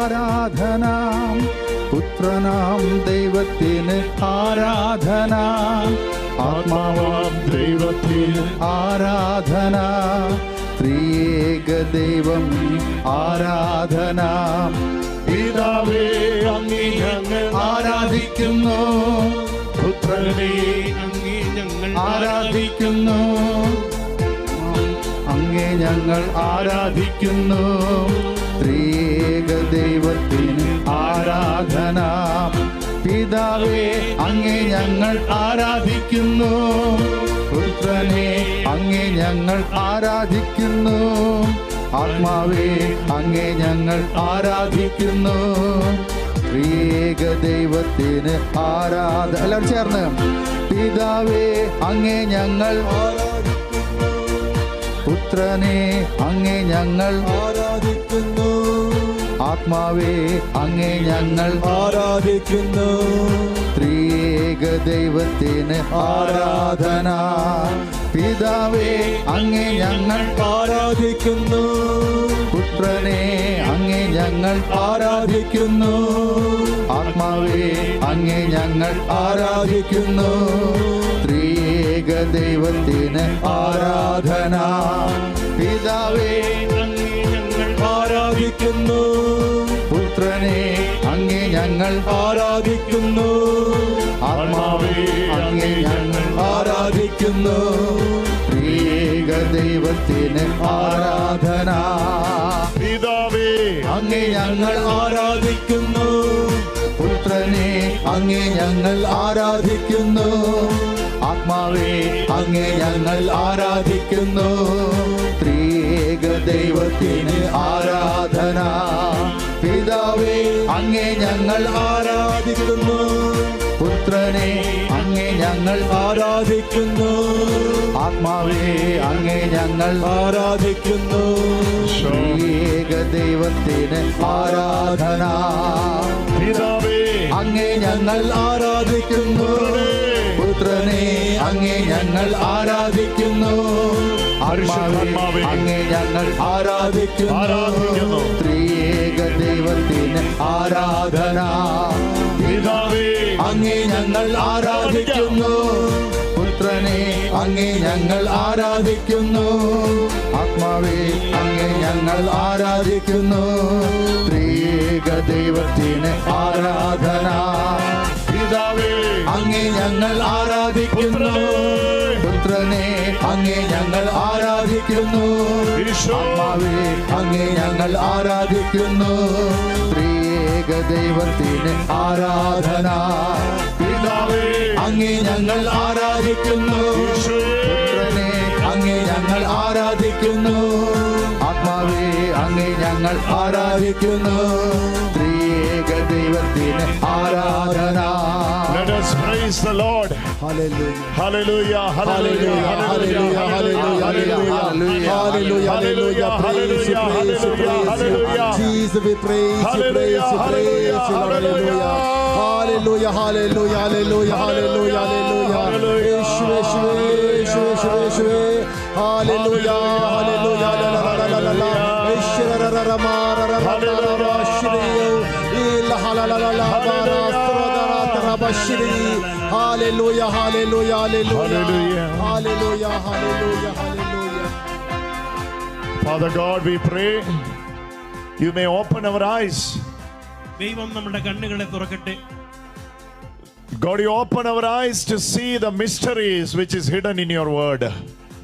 ആരാധന, പുത്രനാം ദൈവത്തിന് ആരാധന, ആത്മാവാം ദൈവത്തിന് ആരാധന, ത്രിയേക ദൈവം ആരാധന. പിതാവേ അങ്ങേ ഞങ്ങൾ ആരാധിക്കുന്നു, പുത്രനെ അങ്ങേ ഞങ്ങൾ ആരാധിക്കുന്നു, അങ്ങേ ഞങ്ങൾ ആരാധിക്കുന്നു, ത്രിയേക ദൈവത്തിന് ആരാധന. പിതാവേ അങ്ങേ ഞങ്ങൾ ആരാധിക്കുന്നു, പുത്രനെ അങ്ങേ ഞങ്ങൾ ആരാധിക്കുന്നു, ആത്മാവേ അങ്ങേ ഞങ്ങൾ ആരാധിക്കുന്നു, ത്രിയേക ദൈവത്തിന് ആരാധന. എല്ലാവരും ചേർന്ന് പിതാവേ അങ്ങേ ഞങ്ങൾ ആരാധിക്കുന്നു, പുത്രനെ അങ്ങേ ഞങ്ങൾ ആരാധിക്കുന്നു, ആത്മാവേ അങ്ങേ ഞങ്ങൾ ആരാധിക്കുന്നു, ത്രിയേക ദൈവത്തിന് ആരാധന. പിതാവേ അങ്ങേ ഞങ്ങൾ ആരാധിക്കുന്നു, പുത്രനെ അങ്ങേ ഞങ്ങൾ ആരാധിക്കുന്നു, ആത്മാവേ അങ്ങേ ഞങ്ങൾ ആരാധിക്കുന്നു, ത്രിയേക ദൈവത്തിന് ആരാധന. പിതാവേ അങ്ങേ ഞങ്ങൾ ആരാധിക്കുന്നു, പുത്രനെ അങ്ങേ ഞങ്ങൾ ആരാധിക്കുന്നു, ആത്മാവേ അങ്ങേ ഞങ്ങൾ ആരാധിക്കുന്നു, ത്രിയേക ദൈവത്തിന് ആരാധന. പിതാവേ അങ്ങേ ഞങ്ങൾ ആരാധിക്കുന്നു, പുത്രനെ അങ്ങേ ഞങ്ങൾ ആരാധിക്കുന്നു, ആത്മാവേ അങ്ങേ ഞങ്ങൾ ആരാധിക്കുന്നു, ത്രിയേക ദൈവത്തിന് ആരാധന. പിതാവേ അങ്ങേ ഞങ്ങൾ ആരാധിക്കുന്നു, പുത്രനെ അങ്ങേ ഞങ്ങൾ ആരാധിക്കുന്നു, ആത്മാവേ അങ്ങേ ഞങ്ങൾ ആരാധിക്കുന്നു, ത്രിയേക ദൈവത്തിന് ആരാധന. പിതാവേ അങ്ങേ ഞങ്ങൾ ആരാധിക്കുന്നു, പുത്രനെ അങ്ങേ ഞങ്ങൾ ആരാധിക്കുന്നു, ആത്മാവേ അങ്ങേ ഞങ്ങൾ ആരാധിക്കുന്നു, ത്രിയേക ദൈവത്തിന് ആരാധന. പിതാവേ അങ്ങേ ഞങ്ങൾ ആരാധിക്കുന്നു, പുത്രനെ അങ്ങേ ഞങ്ങൾ ആരാധിക്കുന്നു, ആത്മാവേ അങ്ങേ ഞങ്ങൾ ആരാധിക്കുന്നു, ത്രിയേക ദൈവത്തിന് ആരാധന. പിതാവേ അങ്ങേ ഞങ്ങൾ ആരാധിക്കുന്നു, പുത്രനെ അങ്ങേ ഞങ്ങൾ ആരാധിക്കുന്നു, ആത്മാവേ അങ്ങേ ഞങ്ങൾ ആരാധിക്കുന്നു, ത്രിയേക ദൈവത്തിന് ആരാധന. പിതാവേ അങ്ങേ ഞങ്ങൾ ആരാധിക്കുന്നു, പുത്രനെ അങ്ങേ ഞങ്ങൾ ആരാധിക്കുന്നു, ആത്മാവേ അങ്ങേ ഞങ്ങൾ ആരാധിക്കുന്നു, ത്രിയേക ദൈവത്തിന് ആരാധന. Let us praise the Lord. Hallelujah. Hallelujah. Hallelujah. Hallelujah. Hallelujah. Hallelujah. Hallelujah. Hallelujah. Hallelujah. Jesus, we praise you, praise you, praise you, hallelujah. Hallelujah, hallelujah, hallelujah, hallelujah, hallelujah. Yeshua, Yeshua, Yeshua, Yeshua, Yeshua. Hallelujah, hallelujah, la la la la la la. Yeshua, ra ra ra ma ra ra ra ra ra shriyo. Ila la la la la la ra sra ra ra ra shri. Hallelujah, hallelujah, hallelujah, hallelujah, hallelujah, hallelujah. Father God, we pray you may open our eyes. ദൈവം നമ്മുടെ കണ്ണുകളെ തുറക്കട്ടെ. God, you open our eyes to see the mysteries which is hidden in your word.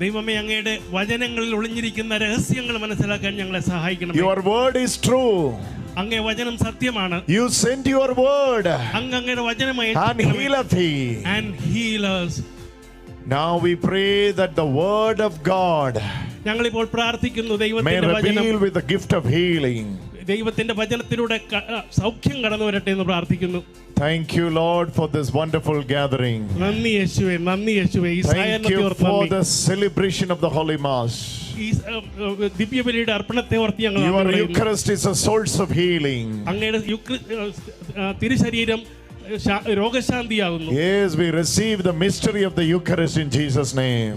ദൈവമേ അങ്ങയുടെ വചനങ്ങളിൽ ഒളിഞ്ഞിരിക്കുന്ന രഹസ്യങ്ങൾ മനസ്സിലാക്കാൻ ഞങ്ങളെ സഹായിക്കണം. Your word is true. അങ്ങേ വചനം സത്യമാണ്. You sent your word അങ്ങയുടെ വചനമായി and healeth thee. And heal us. Now we pray that the word of God ഞങ്ങളിപ്പോൾ പ്രാർത്ഥിക്കുന്നു may ദൈവത്തിന്റെ വചനം reveal with the gift of healing. ദൈവത്തിന്റെ വചനത്തിലൂടെ സൗഖ്യം കടന്നു വരട്ടെ എന്ന് പ്രാർത്ഥിക്കുന്നു. Thank you, Lord, for this wonderful gathering. നന്ദി യേശുവേ, നന്ദി യേശുവേ. ഈ Thank you for the celebration of the Holy Mass. ഈ ദിവ്യബലിയുടെ അർപ്പണത്തെ ഓർത്ത് ഞങ്ങൾ Your Eucharist is a source of healing. അങ്ങയുടെ തിരുശരീരം രോഗശാന്തിയാകുന്നു. Yes, we receive the mystery of the Eucharist in Jesus' name.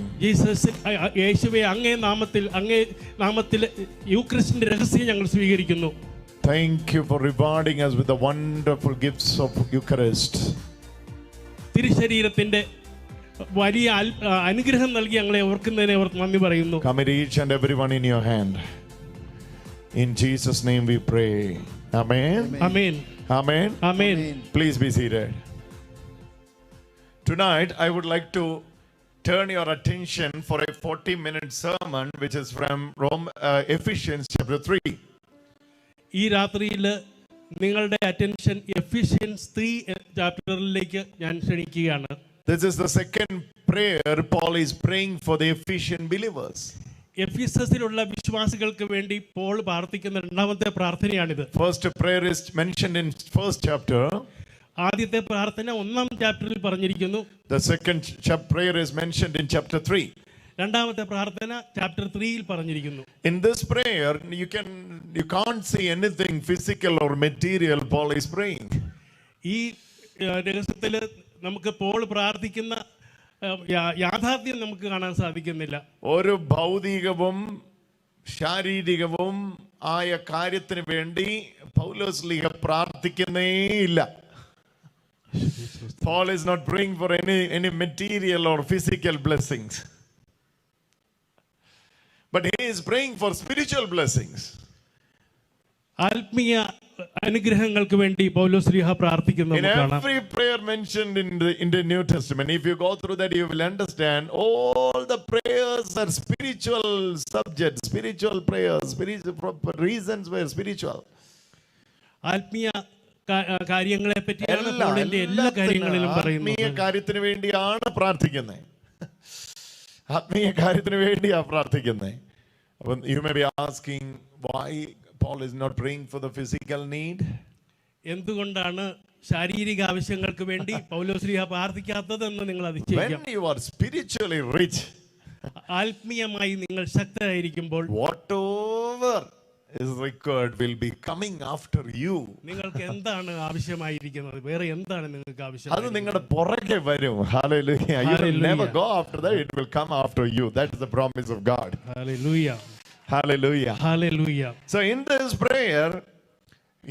യേശുവേ, അങ്ങേ നാമത്തിൽ യൂക്രിസ്റ്റിന്റെ രഹസ്യം ഞങ്ങൾ സ്വീകരിക്കുന്നു. Thank you for rewarding us with the wonderful gifts of Eucharist. തിരുശരീരത്തിന്റെ വലിയ അനുഗ്രഹം നൽകി ഞങ്ങളെ ഓർക്കുന്നതിനെ ഓർത്ത് നന്ദി പറയുന്നു. Commit each and everyone in your hand. In Jesus' name we pray. Amen. Amen. Amen. Amen. Please be seated. Tonight I would like to turn your attention for a 40-minute sermon which is from Ephesians chapter 3. ഈ രാത്രിയിൽ നിങ്ങളുടെ attention Ephesians 3 ചാപ്റ്ററിലേക്ക് ഞാൻ ക്ഷണിക്കുകയാണ്. This is the second prayer Paul is praying for the Ephesian believers. എഫീസസിലുള്ള വിശ്വാസികൾക്ക് വേണ്ടി Paul പ്രാർത്ഥിക്കുന്ന രണ്ടാമത്തെ പ്രാർത്ഥനയാണിത്. First prayer is mentioned in first chapter. ആദ്യത്തെ പ്രാർത്ഥന 1-ാം ചാപ്റ്ററിൽ പറഞ്ഞിരിക്കുന്നു. The second prayer is mentioned in chapter 3. രണ്ടാമത്തെ പ്രാർത്ഥന ചാപ്റ്റർ 3-ൽ പറഞ്ഞിരിക്കുന്നു. In this prayer you can't see anything physical or material Paul is praying. ഈ രഹസ്യത്തിൽ നമുക്ക് പോൾ പ്രാർത്ഥിക്കുന്ന യാഥാർത്ഥ്യം നമുക്ക് കാണാൻ സാധിക്കുന്നില്ല. ഒരു ഭൗതികവും ശാരീരികവും ആയ കാര്യത്തിന് വേണ്ടി പൗലോസ് ലീഗ പ്രാർത്ഥിക്കുന്നേയില്ല. Paul is not praying for any material or physical blessings, but he is praying for spiritual blessings. ആത്മീയ അനുഗ്രഹങ്ങൾക്ക് വേണ്ടി പൗലോസ് ലീഹ പ്രാർത്ഥിക്കുന്നു. In every prayer mentioned in the New Testament, if you go through that, you will understand all the prayers are spiritual subjects, spiritual prayers, spiritual reasons were spiritual. ആത്മീയ കാര്യങ്ങളെ പറ്റിയാണ് പോളിന്റെ എല്ലാ കാര്യങ്ങളിലും പറയുന്നത്. ആത്മീയ കാര്യത്തിന് വേണ്ടിയാണ് പ്രാർത്ഥിക്കുന്നത്. ആത്മീയ കാര്യത്തിന് വേണ്ടിയാണ് പ്രാർത്ഥിക്കുന്നത്. അപ്പോൾ you may be asking why Paul is not praying for the physical need. എന്തുകൊണ്ടാണ് ശാരീരിക ആവശ്യങ്ങൾക്ക് വേണ്ടി പൗലോസ് ലീഹ പ്രാർത്ഥിക്കാത്തതെന്ന് നിങ്ങൾ അതിശയിക്കാം. When you are spiritually rich, ആത്മീയമായി നിങ്ങൾ ശക്തരായിരിക്കുമ്പോൾ whatever is required will be coming after you. നിങ്ങൾക്ക് എന്താണ് ആവശ്യമായിരിക്കുന്നത്, വേറെ എന്താണ് നിങ്ങൾക്ക് ആവശ്യം, അത് നിങ്ങളുടെ പുറകെ വരും. Hallelujah. You will never go after that, it will come after you. That is the promise of God. Hallelujah. Hallelujah. Hallelujah. So in this prayer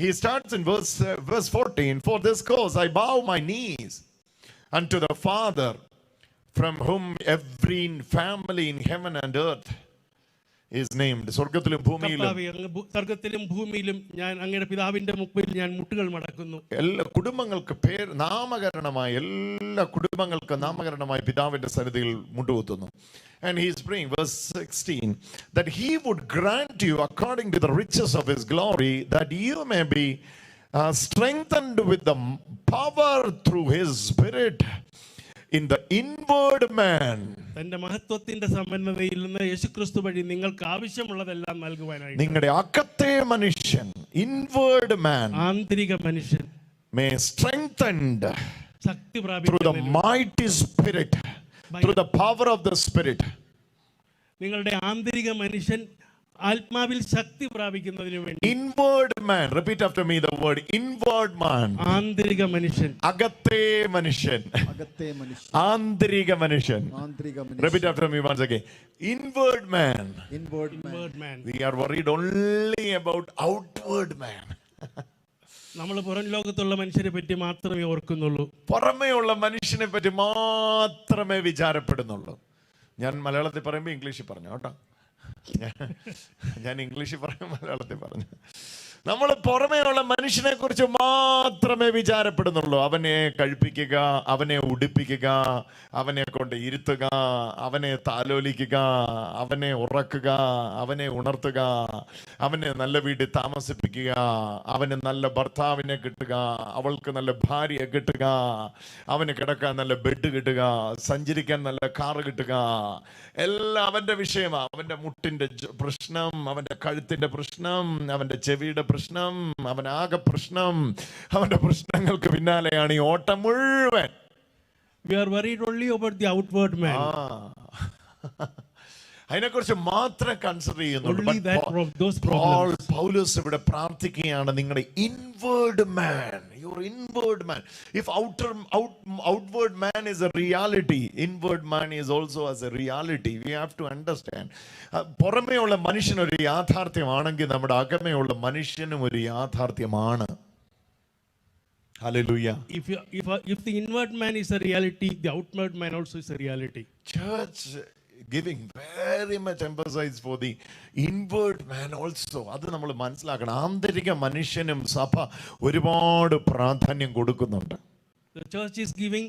he starts in verse 14. For this cause I bow my knees unto the Father, from whom every family in heaven and earth is named. സ്വർഗ്ഗത്തിലും ഭൂമിയിലും ഞാൻ അങ്ങയുടെ പിതാവിന്റെ മുമ്പിൽ ഞാൻ മുട്ടുകൾ മടക്കുന്നു. എല്ലാ കുടുംബങ്ങൾക്ക് നാമകരണമായി എല്ലാ കുടുംബങ്ങൾക്ക് നാമകരണമായി പിതാവിന്റെ സന്നിധിയിൽ മുട്ടുകുത്തുന്നു. And he is praying, verse 16, that he would grant you according to the riches of his glory, that you may be strengthened with the power through his spirit in the inward man. തന്റെ മഹത്വത്തിന്റെ സമ്പന്നതയിൽ നിന്ന് യേശുക്രിസ്തു വഴി നിങ്ങൾക്ക് ആവശ്യമുള്ളതെല്ലാം നൽകുവാനായി നിങ്ങളുടെ അകത്തെ മനുഷ്യൻ, inward man, ആന്തരിക മനുഷ്യൻ may strengthened Shakti through the mighty spirit, through the power of the spirit. നിങ്ങളുടെ ആന്തരിക മനുഷ്യൻ ആത്മാവിൽ ശക്തി പ്രാപിക്കുന്നതിനു വേണ്ടി. Inward man, repeat after me the word inward man. ആന്തരിക മനുഷ്യൻ, അകത്തെ മനുഷ്യൻ, ആന്തരിക മനുഷ്യൻ. Repeat after me once again. Inward man. Inward man. We are worried only about outward man. നമ്മൾ പുറം ലോകത്തുള്ള മനുഷ്യരെ പറ്റി മാത്രമേ ഓർക്കുന്നുള്ളൂ. പുറമേയുള്ള മനുഷ്യനെ പറ്റി മാത്രമേ വിചാരപ്പെടുന്നുള്ളൂ. ഞാൻ മലയാളത്തിൽ പറയുമ്പോൾ ഇംഗ്ലീഷിൽ പറഞ്ഞു കേട്ടോ. ഞാൻ ഇംഗ്ലീഷിൽ പറയും, മലയാളത്തിൽ പറഞ്ഞു. നമ്മൾ പുറമേയുള്ള മനുഷ്യനെ കുറിച്ച് മാത്രമേ വിചാരപ്പെടുന്നുള്ളൂ. അവനെ കഴിപ്പിക്കുക, അവനെ ഉടുപ്പിക്കുക, അവനെ കൊണ്ട് ഇരുത്തുക, അവനെ താലോലിക്കുക, അവനെ ഉറക്കുക, അവനെ ഉണർത്തുക, അവനെ നല്ല വീട്ടിൽ താമസിപ്പിക്കുക, അവന് നല്ല ഭർത്താവിനെ കിട്ടുക, അവൾക്ക് നല്ല ഭാര്യയെ കിട്ടുക, അവന് കിടക്കാൻ നല്ല ബെഡ് കിട്ടുക, സഞ്ചരിക്കാൻ നല്ല കാറ് കിട്ടുക, എല്ലാം അവന്റെ വിഷയമാണ്. അവന്റെ മുട്ടിന്റെ പ്രശ്നം, അവന്റെ കഴുത്തിന്റെ പ്രശ്നം, അവന്റെ ചെവിയുടെ പ്രശ്നം, അവനാകെ പ്രശ്നം, അവന്റെ പ്രശ്നങ്ങൾക്ക് പിന്നാലെയാണ് ഈ ഓട്ടം മുഴുവൻ. We are worried only about the outward man. അതിനെക്കുറിച്ച് മാത്രം കൺസിഡർ ചെയ്യുന്നുള്ളൂ. those പൗലോസ് ഇവിടെ പ്രാർത്ഥിക്കുകയാണ്, നിങ്ങളുടെ inward man, your inward man. If outward man is a reality, inward man is also as a reality. We have to understand. പുറമേയുള്ള മനുഷ്യൻ ഒരു യാഥാർത്ഥ്യമാണെങ്കിൽ നമ്മുടെ അകമേയുള്ള മനുഷ്യനും ഒരു യാഥാർത്ഥ്യമാണ്. Hallelujah. If the inward man is a reality, the outward man also is a reality. Church giving very much emphasis for the inward man also. അത് നമ്മൾ മനസ്സിലാക്കണം. ആന്തരിക മനുഷ്യനും സഭ ഒരുപാട് പ്രാധാന്യം കൊടുക്കുന്നുണ്ട്. The church is giving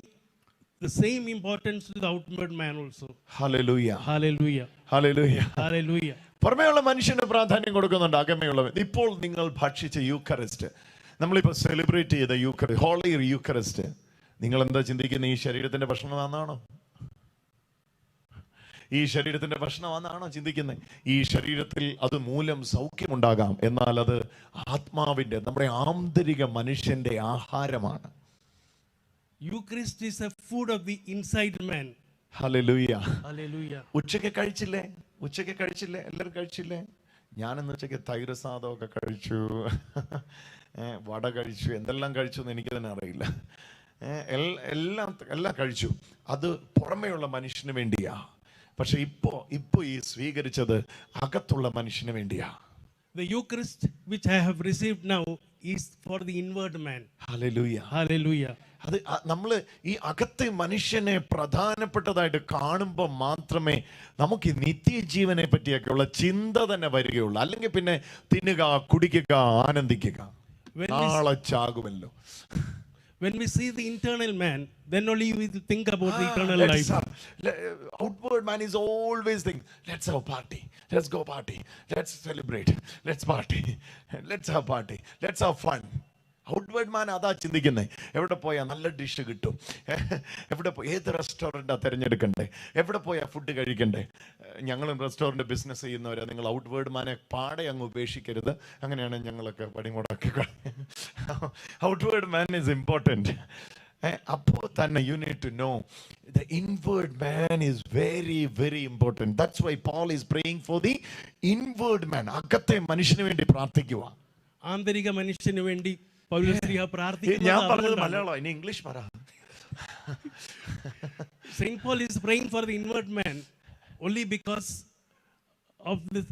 the same importance to the outward man also. Hallelujah. Hallelujah. Hallelujah. Hallelujah. പുറമേയുള്ള മനുഷ്യന് പ്രാധാന്യം കൊടുക്കുന്നുണ്ട്, അകമേയുള്ളവൻ. ഇപ്പോൾ നിങ്ങൾ ഭക്ഷിച്ച യൂക്കറിസ്റ്റ്, നമ്മളിപ്പോൾ സെലിബ്രേറ്റ് ചെയ്ത യൂക്കറിസ്റ്റ്, ഹോളി യൂക്കറിസ്റ്റ്, നിങ്ങൾ എന്താ ചിന്തിക്കുന്നത്? ഈ ശരീരത്തിന്റെ ഭക്ഷണമാണെന്നാണോ? ഈ ശരീരത്തിന്റെ ഭക്ഷണമാണെന്നാണോ ചിന്തിക്കുന്നത്? ഈ ശരീരത്തിൽ അത് മൂലം സൗഖ്യമുണ്ടാകാം, എന്നാൽ അത് ആത്മാവിന്റെ, നമ്മുടെ ആന്തരിക മനുഷ്യന്റെ ആഹാരമാണ്. Eucharist is a food of the inside man. Hallelujah. Hallelujah. ഉച്ചയ്ക്ക് കഴിച്ചില്ലേ? എല്ലാവരും കഴിച്ചില്ലേ? ഞാനിന്ന് ഉച്ചയ്ക്ക് തൈര് സാദമൊക്കെ കഴിച്ചു, വട കഴിച്ചു, എന്തെല്ലാം കഴിച്ചു എന്ന് എനിക്ക് തന്നെ അറിയില്ല. എല്ലാം കഴിച്ചു. അത് പുറമേയുള്ള മനുഷ്യന് വേണ്ടിയാ. പക്ഷെ ഇപ്പോ ഈ സ്വീകരിച്ചത് അകത്തുള്ള മനുഷ്യന് വേണ്ടിയാ. The Eucharist which I have received now is for the inward man. Hallelujah. Hallelujah. അത് നമ്മൾ ഈ അകത്തെ മനുഷ്യനെ പ്രധാനപ്പെട്ടതായിട്ട് കാണുമ്പോൾ മാത്രമേ നമുക്ക് നിത്യജീവനെ പറ്റിയൊക്കെയുള്ള ചിന്ത തന്നെ വരികയുള്ളൂ. അല്ലെങ്കിൽ പിന്നെ തിന്നുക, കുടിക്കുക, ആനന്ദിക്കുക, നാളെ ചാകുമല്ലോ. When we see the internal man, then only we will think about the eternal life. Outward man is always thinking, let's have a party, let's go party, let's celebrate, let's party, let's have party, let's have fun. Outward man അതാ ചിന്തിക്കുന്നത്. എവിടെ പോയാൽ നല്ല dish കിട്ടും, എവിടെ പോയി ഏത് റെസ്റ്റോറൻറ്റാണ് തിരഞ്ഞെടുക്കണ്ടേ, എവിടെ പോയാൽ ഫുഡ് കഴിക്കണ്ടേ. ഞങ്ങളും റെസ്റ്റോറൻറ്റ് ബിസിനസ് ചെയ്യുന്നവരാ. നിങ്ങൾ ഔട്ട്വേർഡ് മാനെ പാടെ അങ്ങ് ഉപേക്ഷിക്കരുത്. അങ്ങനെയാണ് ഞങ്ങളൊക്കെ പണിമുടക്കി. Outward man is important. അപ്പോൾ തന്നെ you need to know the inward man is very very important. That's why Paul is praying for the inward man. അകത്തെ മനുഷ്യന് വേണ്ടി പ്രാർത്ഥിക്കുക. ആന്തരിക മനുഷ്യന് വേണ്ടി പൗലോസ് പ്രാർത്ഥിക്കുന്നു. ഞാൻ പറഞ്ഞത് മലയാളം, ഇനി ഇംഗ്ലീഷ് പറ. Saint Paul is praying for the inward man only because of this.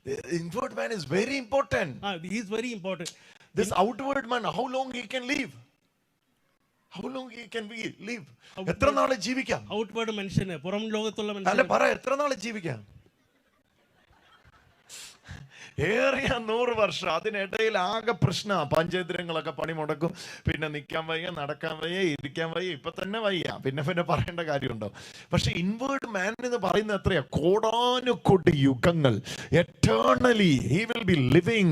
The inward man is very important. He is very important. This outward man, how long he can live? How long he can live? എത്ര നാൾ ജീവിക്കാം? Outward മനുഷ്യന്, പുറം ലോകത്തുള്ള അല്ല മനുഷ്യന് പറ, എത്ര നാൾ ജീവിക്കാം? ഏറിയ 100 വർഷം. അതിനിടയിൽ ആകെ പ്രശ്ന. പഞ്ചേന്ദ്രങ്ങളൊക്കെ പണി മുടക്കും. പിന്നെ നിൽക്കാൻ വയ്യ, നടക്കാൻ വയ്യ, ഇരിക്കാൻ വയ്യ, ഇപ്പൊ തന്നെ വയ്യ, പിന്നെ പറയേണ്ട കാര്യമുണ്ടോ? പക്ഷെ ഇൻവേർഡ് മാൻ എന്ന് പറയുന്നത് എത്രയാ? കോടാനുകോടി യുഗങ്ങൾ. എറ്റേർണലി he will be living,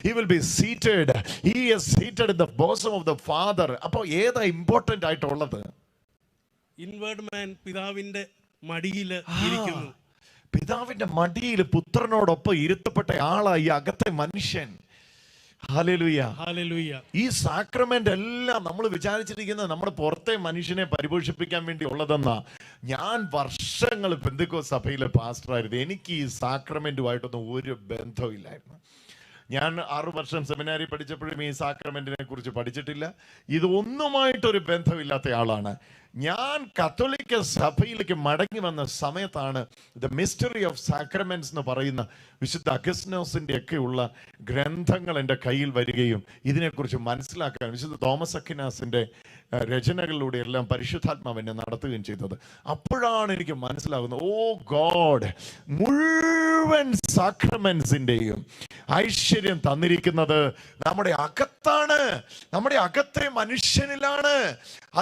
he will be seated, he is seated in the bosom of the Father. അപ്പൊ ഏതാ ഇമ്പോർട്ടന്റ് ആയിട്ടുള്ളത്? ഇൻവേർഡ് മാൻ പിതാവിന്റെ മടിയിൽ ഇരിക്കുന്നു. പിതാവിന്റെ മടിയിൽ പുത്രനോടൊപ്പം ഇരുത്തപ്പെട്ട ആളായി അകത്തെ മനുഷ്യൻ. ഹല്ലേലൂയ. ഹല്ലേലൂയ. ഈ സാക്രമെന്റ് എല്ലാം നമ്മൾ വിചാരിച്ചിരിക്കുന്നത് നമ്മുടെ പുറത്തെ മനുഷ്യനെ പരിപോഷിപ്പിക്കാൻ വേണ്ടി ഉള്ളതെന്നാ. ഞാൻ വർഷങ്ങൾ പെന്തക്കോസ്ത് സഭയിലെ പാസ്റ്ററായിരുന്നു. എനിക്ക് ഈ സാക്രമെന്റുമായിട്ടൊന്നും ഒരു ബന്ധമില്ലായിരുന്നു. ഞാൻ 6 വർഷം സെമിനാരി പഠിച്ചപ്പോഴും ഈ സാക്രമെന്റിനെ കുറിച്ച് പഠിച്ചിട്ടില്ല. ഇതൊന്നുമായിട്ടൊരു ബന്ധമില്ലാത്ത ആളാണ് ഞാൻ. കത്തോലിക്ക സഭയിലേക്ക് മടങ്ങി വന്ന സമയത്താണ് ദ മിസ്റ്ററി ഓഫ് സാക്രമെന്റ്സ് എന്ന് പറയുന്ന വിശുദ്ധ അഗസ്റ്റിനോസിന്റെ ഒക്കെയുള്ള ഗ്രന്ഥങ്ങൾ എൻ്റെ കയ്യിൽ വരികയും ഇതിനെക്കുറിച്ച് മനസ്സിലാക്കാൻ വിശുദ്ധ തോമസ് അക്വിനാസിന്റെ രചനകളിലൂടെ എല്ലാം പരിശുദ്ധാത്മാവ് എന്നെ നടത്തുകയും ചെയ്തത്. അപ്പോഴാണ് എനിക്ക് മനസ്സിലാകുന്നത്, ഓ ഗോഡ്, മുഴുവൻ സാക്രമെന്റ്സിന്റെയും ഐശ്വര്യം തന്നിരിക്കുന്നത് നമ്മുടെ അകത്താണ്, നമ്മുടെ അകത്തെ മനുഷ്യനിലാണ്.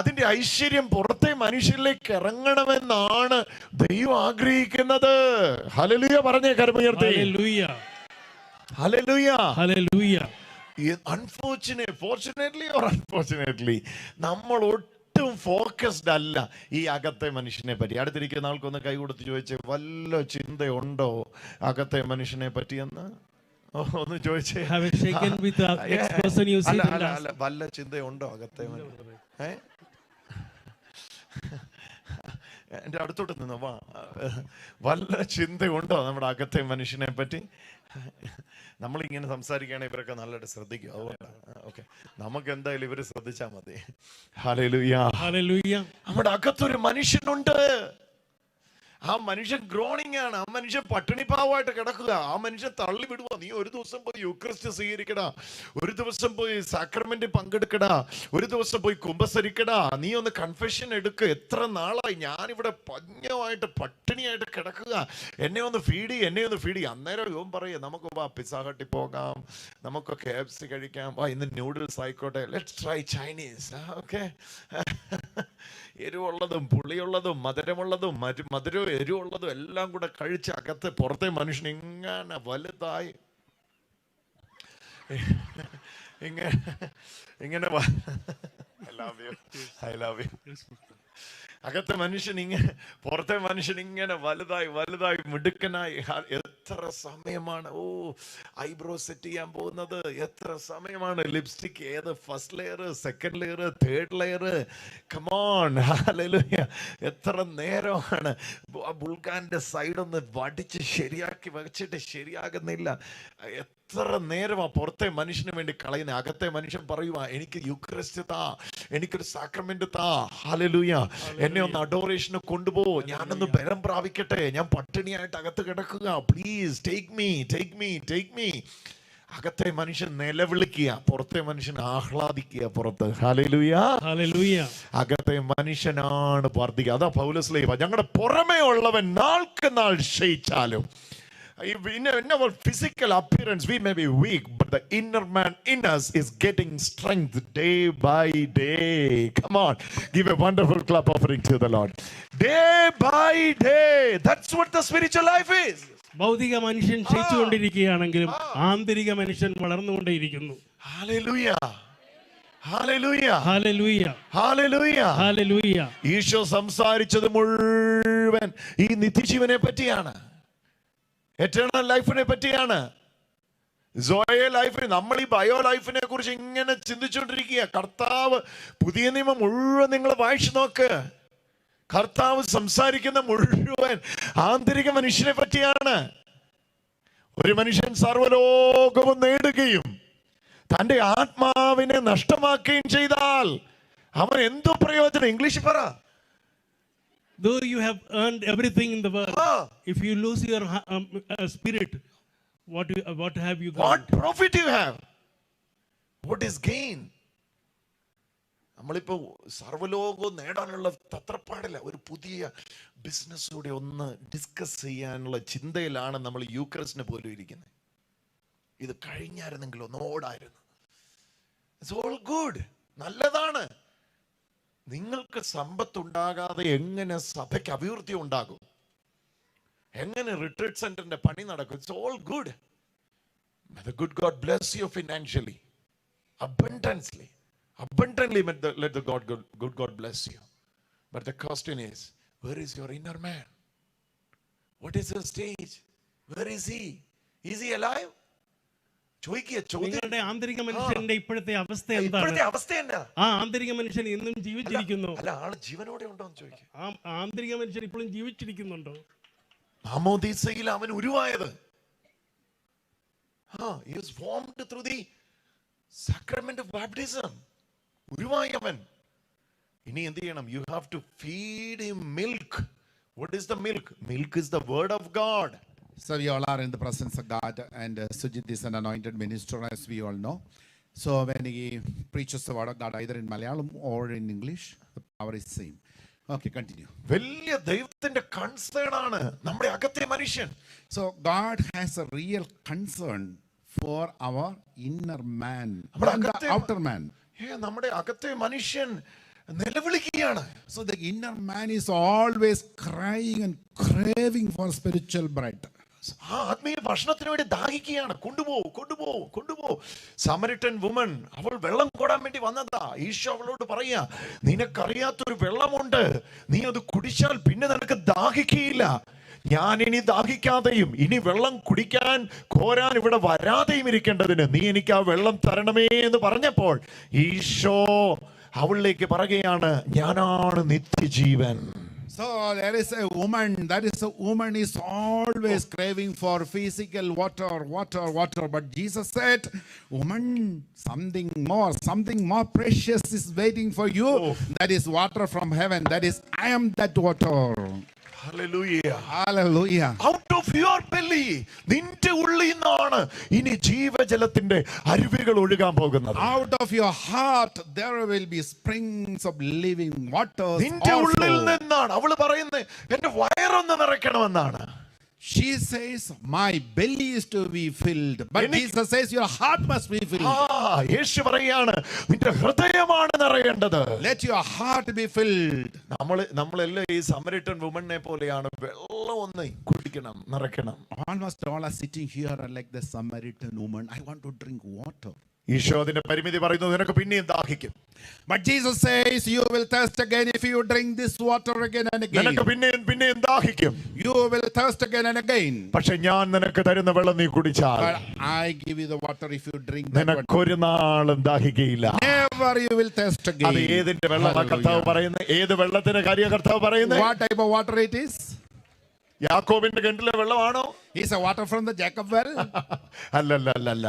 അതിന്റെ ഐശ്വര്യം പുറത്തെ മനുഷ്യരിലേക്ക് ഇറങ്ങണമെന്നാണ് ദൈവം ആഗ്രഹിക്കുന്നത്. ഹല്ലേലൂയ പറഞ്ഞേ, കരമുയർത്തി. ഹല്ലേലൂയ. ഹല്ലേലൂയ. ഹല്ലേലൂയ. Unfortunately, നമ്മൾ ഒട്ടും ഫോക്കസ്ഡ് അല്ല ഈ അകത്തെ മനുഷ്യനെ പറ്റി. അടുത്തിരിക്കുന്ന ആൾക്കൊന്ന് കൈ കൊടുത്ത് ചോദിച്ചേ, വല്ല ചിന്തയുണ്ടോ അകത്തെ മനുഷ്യനെ പറ്റിയെന്ന്? ഒന്ന് ചോദിച്ചേ. വല്ല ചിന്തയുണ്ടോ അകത്തെ? എൻ്റെ അടുത്തോട്ട് നിന്ന് വല്ല ചിന്തയുണ്ടോ നമ്മുടെ അകത്തെ മനുഷ്യനെ പറ്റി? നമ്മളിങ്ങനെ സംസാരിക്കുകയാണെങ്കിൽ ഇവരൊക്കെ നല്ലതായിട്ട് ശ്രദ്ധിക്കും. അതുകൊണ്ടാണ്. ഓക്കെ, നമുക്ക് എന്തായാലും ഇവര് ശ്രദ്ധിച്ചാൽ മതി. Hallelujah, hallelujah. നമ്മുടെ അകത്തൊരു മനുഷ്യനുണ്ട്. ആ മനുഷ്യൻ ഗ്രോണിംഗ് ആണ്. ആ മനുഷ്യൻ പട്ടിണിപ്പാവായിട്ട് കിടക്കുക. ആ മനുഷ്യൻ തള്ളി വിടുക. നീ ഒരു ദിവസം പോയി യുക്രിസ്റ്റ് സ്വീകരിക്കടാ, ഒരു ദിവസം പോയി സാക്രമെന്റ് പങ്കെടുക്കടാ, ഒരു ദിവസം പോയി കുമ്പസരിക്കടാ, നീ ഒന്ന് കൺഫെഷൻ എടുക്കുക. എത്ര നാളായി ഞാനിവിടെ പഞ്ഞമായിട്ട് പട്ടിണിയായിട്ട് കിടക്കുക, എന്നെ ഒന്ന് ഫീഡ് ചെയ്യും. അന്നേരം ഇവൻ പറയുക, നമുക്ക് പിസ്സ ഹട്ടിൽ പോകാം, നമുക്ക് KFC കഴിക്കാം, ഇന്ന് നൂഡിൽസ് ആയിക്കോട്ടെ, ലെറ്റ്സ് ട്രൈ ചൈനീസ്. ഓക്കെ, എരിവുള്ളതും പുളിയുള്ളതും മധുരമുള്ളതും മധുരവും എരിവുള്ളതും എല്ലാം കൂടെ കഴിച്ച് അകത്ത് പുറത്തെ മനുഷ്യൻ ഇങ്ങനെ വലുതായി ഇങ്ങനെ I love you. അകത്തെ മനുഷ്യൻ ഇങ്ങനെ, പുറത്തെ മനുഷ്യൻ ഇങ്ങനെ വലുതായി മിടുക്കനായി. എത്ര സമയമാണ് ഐബ്രോ സെറ്റ് ചെയ്യാൻ പോകുന്നത്, എത്ര സമയമാണ് ലിപ്സ്റ്റിക്, ഏത് first layer, second layer, third layer, come on, hallelujah. എത്ര നേരമാണ് ബുൾഗാന്റെ സൈഡൊന്ന് വടിച്ച് ശരിയാക്കി വെച്ചിട്ട് ശരിയാകുന്നില്ല. എത്ര നേരമാ പുറത്തെ മനുഷ്യന് വേണ്ടി കളയുന്ന. അകത്തെ മനുഷ്യൻ പറയുവാ, എനിക്ക് യുക്രിസ്റ്റ് താ, എനിക്കൊരു സാക്രമെന്റ് താ, ഹല്ലേലൂയ, എന്നെ ഒന്ന് അഡോറേഷന് കൊണ്ടുപോ, ഞാനൊന്ന് ബലം പ്രാപിക്കട്ടെ, ഞാൻ പട്ടിണിയായിട്ട് അകത്ത് കിടക്കുക, പ്ലീസ് ടേക്ക് മീ. അകത്തെ മനുഷ്യൻ നിലവിളിക്കുക, പുറത്തെ മനുഷ്യൻ ആഹ്ലാദിക്കുക. പുറത്ത് ഹല്ലേലൂയ, ഹല്ലേലൂയ. അകത്തെ മനുഷ്യനാണ് വർദ്ധിക്കുക. അതാ പൗലോസ് ലേഖ, ഞങ്ങളുടെ പുറമേ ഉള്ളവൻ നാൾക്ക് നാൾ ക്ഷയിച്ചാലും, in our physical appearance we may be weak, but the inner man in us is getting strength day by day. Come on, give a wonderful clap offering to the Lord. Day by day, that's what the spiritual life is. ഭൗതിക മനുഷ്യൻ ക്ഷയിച്ചുകൊണ്ടിരിക്കുകയാണെങ്കിലും ആന്തരിക മനുഷ്യൻ വളർന്നുകൊണ്ടേയിരിക്കുന്നു. Hallelujah, hallelujah, hallelujah, hallelujah, hallelujah. ഈശോ സംസാരിച്ചത് മുഴുവൻ ഈ നിത്യജീവനെ പറ്റിയാണ്, എറ്റേണൽ ലൈഫിനെ പറ്റിയാണ്, സോയെ ലൈഫിനെ. നമ്മൾ ഈ ബയോ ലൈഫിനെ കുറിച്ച് ഇങ്ങനെ ചിന്തിച്ചുകൊണ്ടിരിക്കുക. കർത്താവ് പുതിയ നിയമം മുഴുവൻ നിങ്ങൾ വായിച്ചു നോക്ക്. കർത്താവ് സംസാരിക്കുന്ന മുഴുവൻ ആന്തരിക മനുഷ്യനെ പറ്റിയാണ്. ഒരു മനുഷ്യൻ സർവ്വലോകവും നേടുകയും തന്റെ ആത്മാവിനെ നഷ്ടമാക്കുകയും ചെയ്താൽ അവൻ എന്തോ പ്രയോജനം? ഇംഗ്ലീഷിൽ പറ. Though you have earned everything in the world, if you lose your spirit, what have you got? What profit you have? What is gain? നമ്മളിപ്പോ സർവ്വലോകവും നേടാനുള്ള തത്രപ്പാടില്ല. ഒരു പുതിയ ബിസിനസ് കൂടെ ഒന്ന് ഡിസ്കസ് ചെയ്യാനുള്ള ചിന്തയിലാണ് നമ്മൾ യൂക്രിസ്റ്റിന് പോലും ഇരിക്കുന്നത്. ഇത് കഴിഞ്ഞായിരുന്നെങ്കിൽ ഒന്ന് ഓടായിരുന്നു. ഇറ്റ്സ് ഓൾ ഗുഡ്, നല്ലതാണ്. നിങ്ങൾക്ക് സമ്പത്തുണ്ടാകാതെ എങ്ങനെ സഭയ്ക്ക് അഭിവൃദ്ധി ഉണ്ടാകും? എങ്ങനെ റിട്രീറ്റ് സെന്ററിന്റെ പണി നടക്കും? It's all good. May the good God bless you financially, abundantly. Let the good God bless you. But the question is, where is your inner man? What is your stage? Where is he? Is he alive? നിങ്ങളുടെ ആന്തരിക മനുഷ്യന്റെ ഇപ്പോഴത്തെ അവസ്ഥ എന്താണ്? ആ ആന്തരിക മനുഷ്യൻ ഇന്നും ജീവിച്ചിരിക്കുന്നു. അല്ല, ആള് ജീവനോടെ ഉണ്ടോ എന്ന് ചോദിക്കും. ആ ആന്തരിക മനുഷ്യൻ ഇപ്പോഴും ജീവിച്ചിരിക്കുന്നുണ്ടോ? മാമോദീസയിൽ അവൻ ഉരുവായത്. He was formed through the sacrament of baptism. ഉരുവായവൻ. ഇനി എന്ത് ചെയ്യണം? You have to feed him milk. What is the milk? Milk is the word of God. So we all are in the presence of God, and Sujit is an anointed minister, as we all know. So when he preaches the word of God, either in Malayalam or in English, the power is same. Okay, continue. വലിയ ദൈവത്തിന്റെ concern ആണ് നമ്മുടെ അകത്തെ മനുഷ്യൻ. So God has a real concern for our inner man and the outer man. നമ്മുടെ അകത്തെ മനുഷ്യൻ നിലവിളിക്കുകയാണ്. So the inner man is always crying and craving for spiritual bread. ആത്മീയ ഭക്ഷണത്തിന് വേണ്ടി ദാഹിക്കുകയാണ്. കൊണ്ടുപോ. സമരിട്ടൻ വുമൺ, അവൾ വെള്ളം കോടാൻ വേണ്ടി വന്നതാ. ഈശോ അവളോട് പറയാ, നിനക്കറിയാത്തൊരു വെള്ളമുണ്ട്, നീ അത് കുടിച്ചാൽ പിന്നെ നിനക്ക് ദാഹിക്കുകയില്ല. ഞാൻ ഇനി ദാഹിക്കാതെയും ഇനി വെള്ളം കുടിക്കാൻ കോരാൻ ഇവിടെ വരാതെയും ഇരിക്കേണ്ടതിന് നീ എനിക്ക് ആ വെള്ളം തരണമേ എന്ന് പറഞ്ഞപ്പോൾ ഈശോ അവളിലേക്ക് പറയുകയാണ്, ഞാനാണ് നിത്യജീവൻ. So there is a woman, that is a woman is always craving for physical water. But Jesus said, woman, something more precious is waiting for you. That is water from heaven. That is, I am that water. Hallelujah. Hallelujah. Out of your belly, നിന്റെ ഉള്ളിൽ നിന്നാണ് ഇനി ജീവജലത്തിന്റെ അരുവികൾ ഒഴുകാൻ പോകുന്നത്. Out of your heart there will be springs of living waters. നിന്റെ ഉള്ളിൽ നിന്നാണ്. അവള് പറയുന്നത് എന്റെ വയറൊന്ന് നിറയ്ക്കണമെന്നാണ്. She says, my belly is to be filled. But Jesus says, your heart must be filled. യേശു പറയാണ് നിന്റെ ഹൃദയമാണ് നിറയേണ്ടത്. Let your heart be filled. നമ്മളെല്ലാം ഈ സമരിട്ടൻ വുമണിനെ പോലെയാണ്. വെള്ളം ഒന്ന് കുടിക്കണം, നിറയ്ക്കണം. Almost all are sitting here are like the Samaritan woman. I want to drink water. Isho അതിന്റെ പരിമിതി പറയുന്നു, നിനക്ക് പിന്നെയും ദാഹിക്കും. But Jesus says, you will thirst again if you drink this water again and again. നിനക്ക് പിന്നെയും ദാഹിക്കും. You will thirst again and again. പക്ഷെ ഞാൻ നിനക്ക് തരുന്ന വെള്ളം നീ കുടിച്ചാൽ, But I give you the water if you drink that water. നിനക്കൊരു നാളും ദാഹിക്കയില്ല. Never you will thirst again. അത് ഏതിന്റെ വെള്ളമാണ് കർത്താവ് പറയുന്നത്? ഏത് വെള്ളത്തിന്റെ കാര്യ കർത്താവ് പറയുന്നത്? What type of water it is? യാക്കോബിന്റെ കിണറ്റിലെ വെള്ളമാണോ? Is a water from the Jacob well? അല്ലല്ല.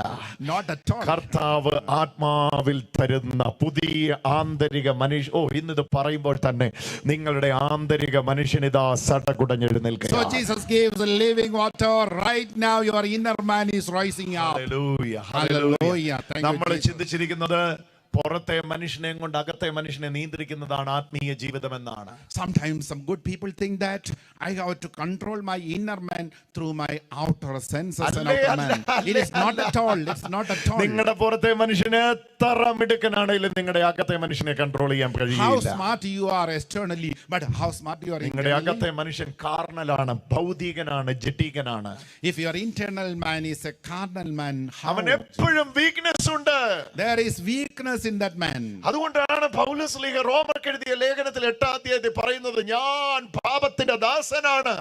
Not at all. കർത്താവ് ആത്മാവിൽ തരുന്ന പുതിയ ആന്തരിക മനുഷ്യ. ഇന്നിത് പറയുമ്പോൾ തന്നെ നിങ്ങളുടെ ആന്തരിക മനുഷ്യനിതാ സടകുടഞ്ഞെഴുന്നേൽക്കുക. So Jesus gives a living water. Right now your inner man is rising up. Hallelujah. Hallelujah. Thank you, നമ്മൾ Jesus. ചിന്തിച്ചിരിക്കുന്നത് പുറത്തെ മനുഷ്യനെ കൊണ്ട് അകത്തെ മനുഷ്യനെ നിയന്ത്രിക്കുന്നതാണ് ആത്മീയ ജീവിതം എന്നാണ്. Sometimes some good people think that I have to control my inner man through my outer senses and outer man. It is not at all. It's not at all. നിങ്ങളുടെ പുറത്തെ മനുഷ്യനെ എത്ര മിടുക്കനാണെങ്കിലും നിങ്ങളുടെ അകത്തെ മനുഷ്യനെ കൺട്രോൾ ചെയ്യാൻ How കഴിയില്ല. smart you are externally, but how smart you are നിങ്ങളുടെ internally. അകത്തെ മനുഷ്യൻ കാർണലാണ്, ഭൗതികനാണ്, ജഡികനാണ്. If your internal man is a carnal man, how? അവൻ എപ്പോഴും വീക്ക്നെസ് ഉണ്ട്. There is weakness in that man. അതുകൊണ്ടാണ് പൗലോസ് റോമർക്ക് എഴുതിയ ലേഖനത്തിൽ 8-ാം അധ്യായത്തിൽ പറയുന്നത്, ഞാൻ പാപത്തിന്റെ ദാസനാണ്.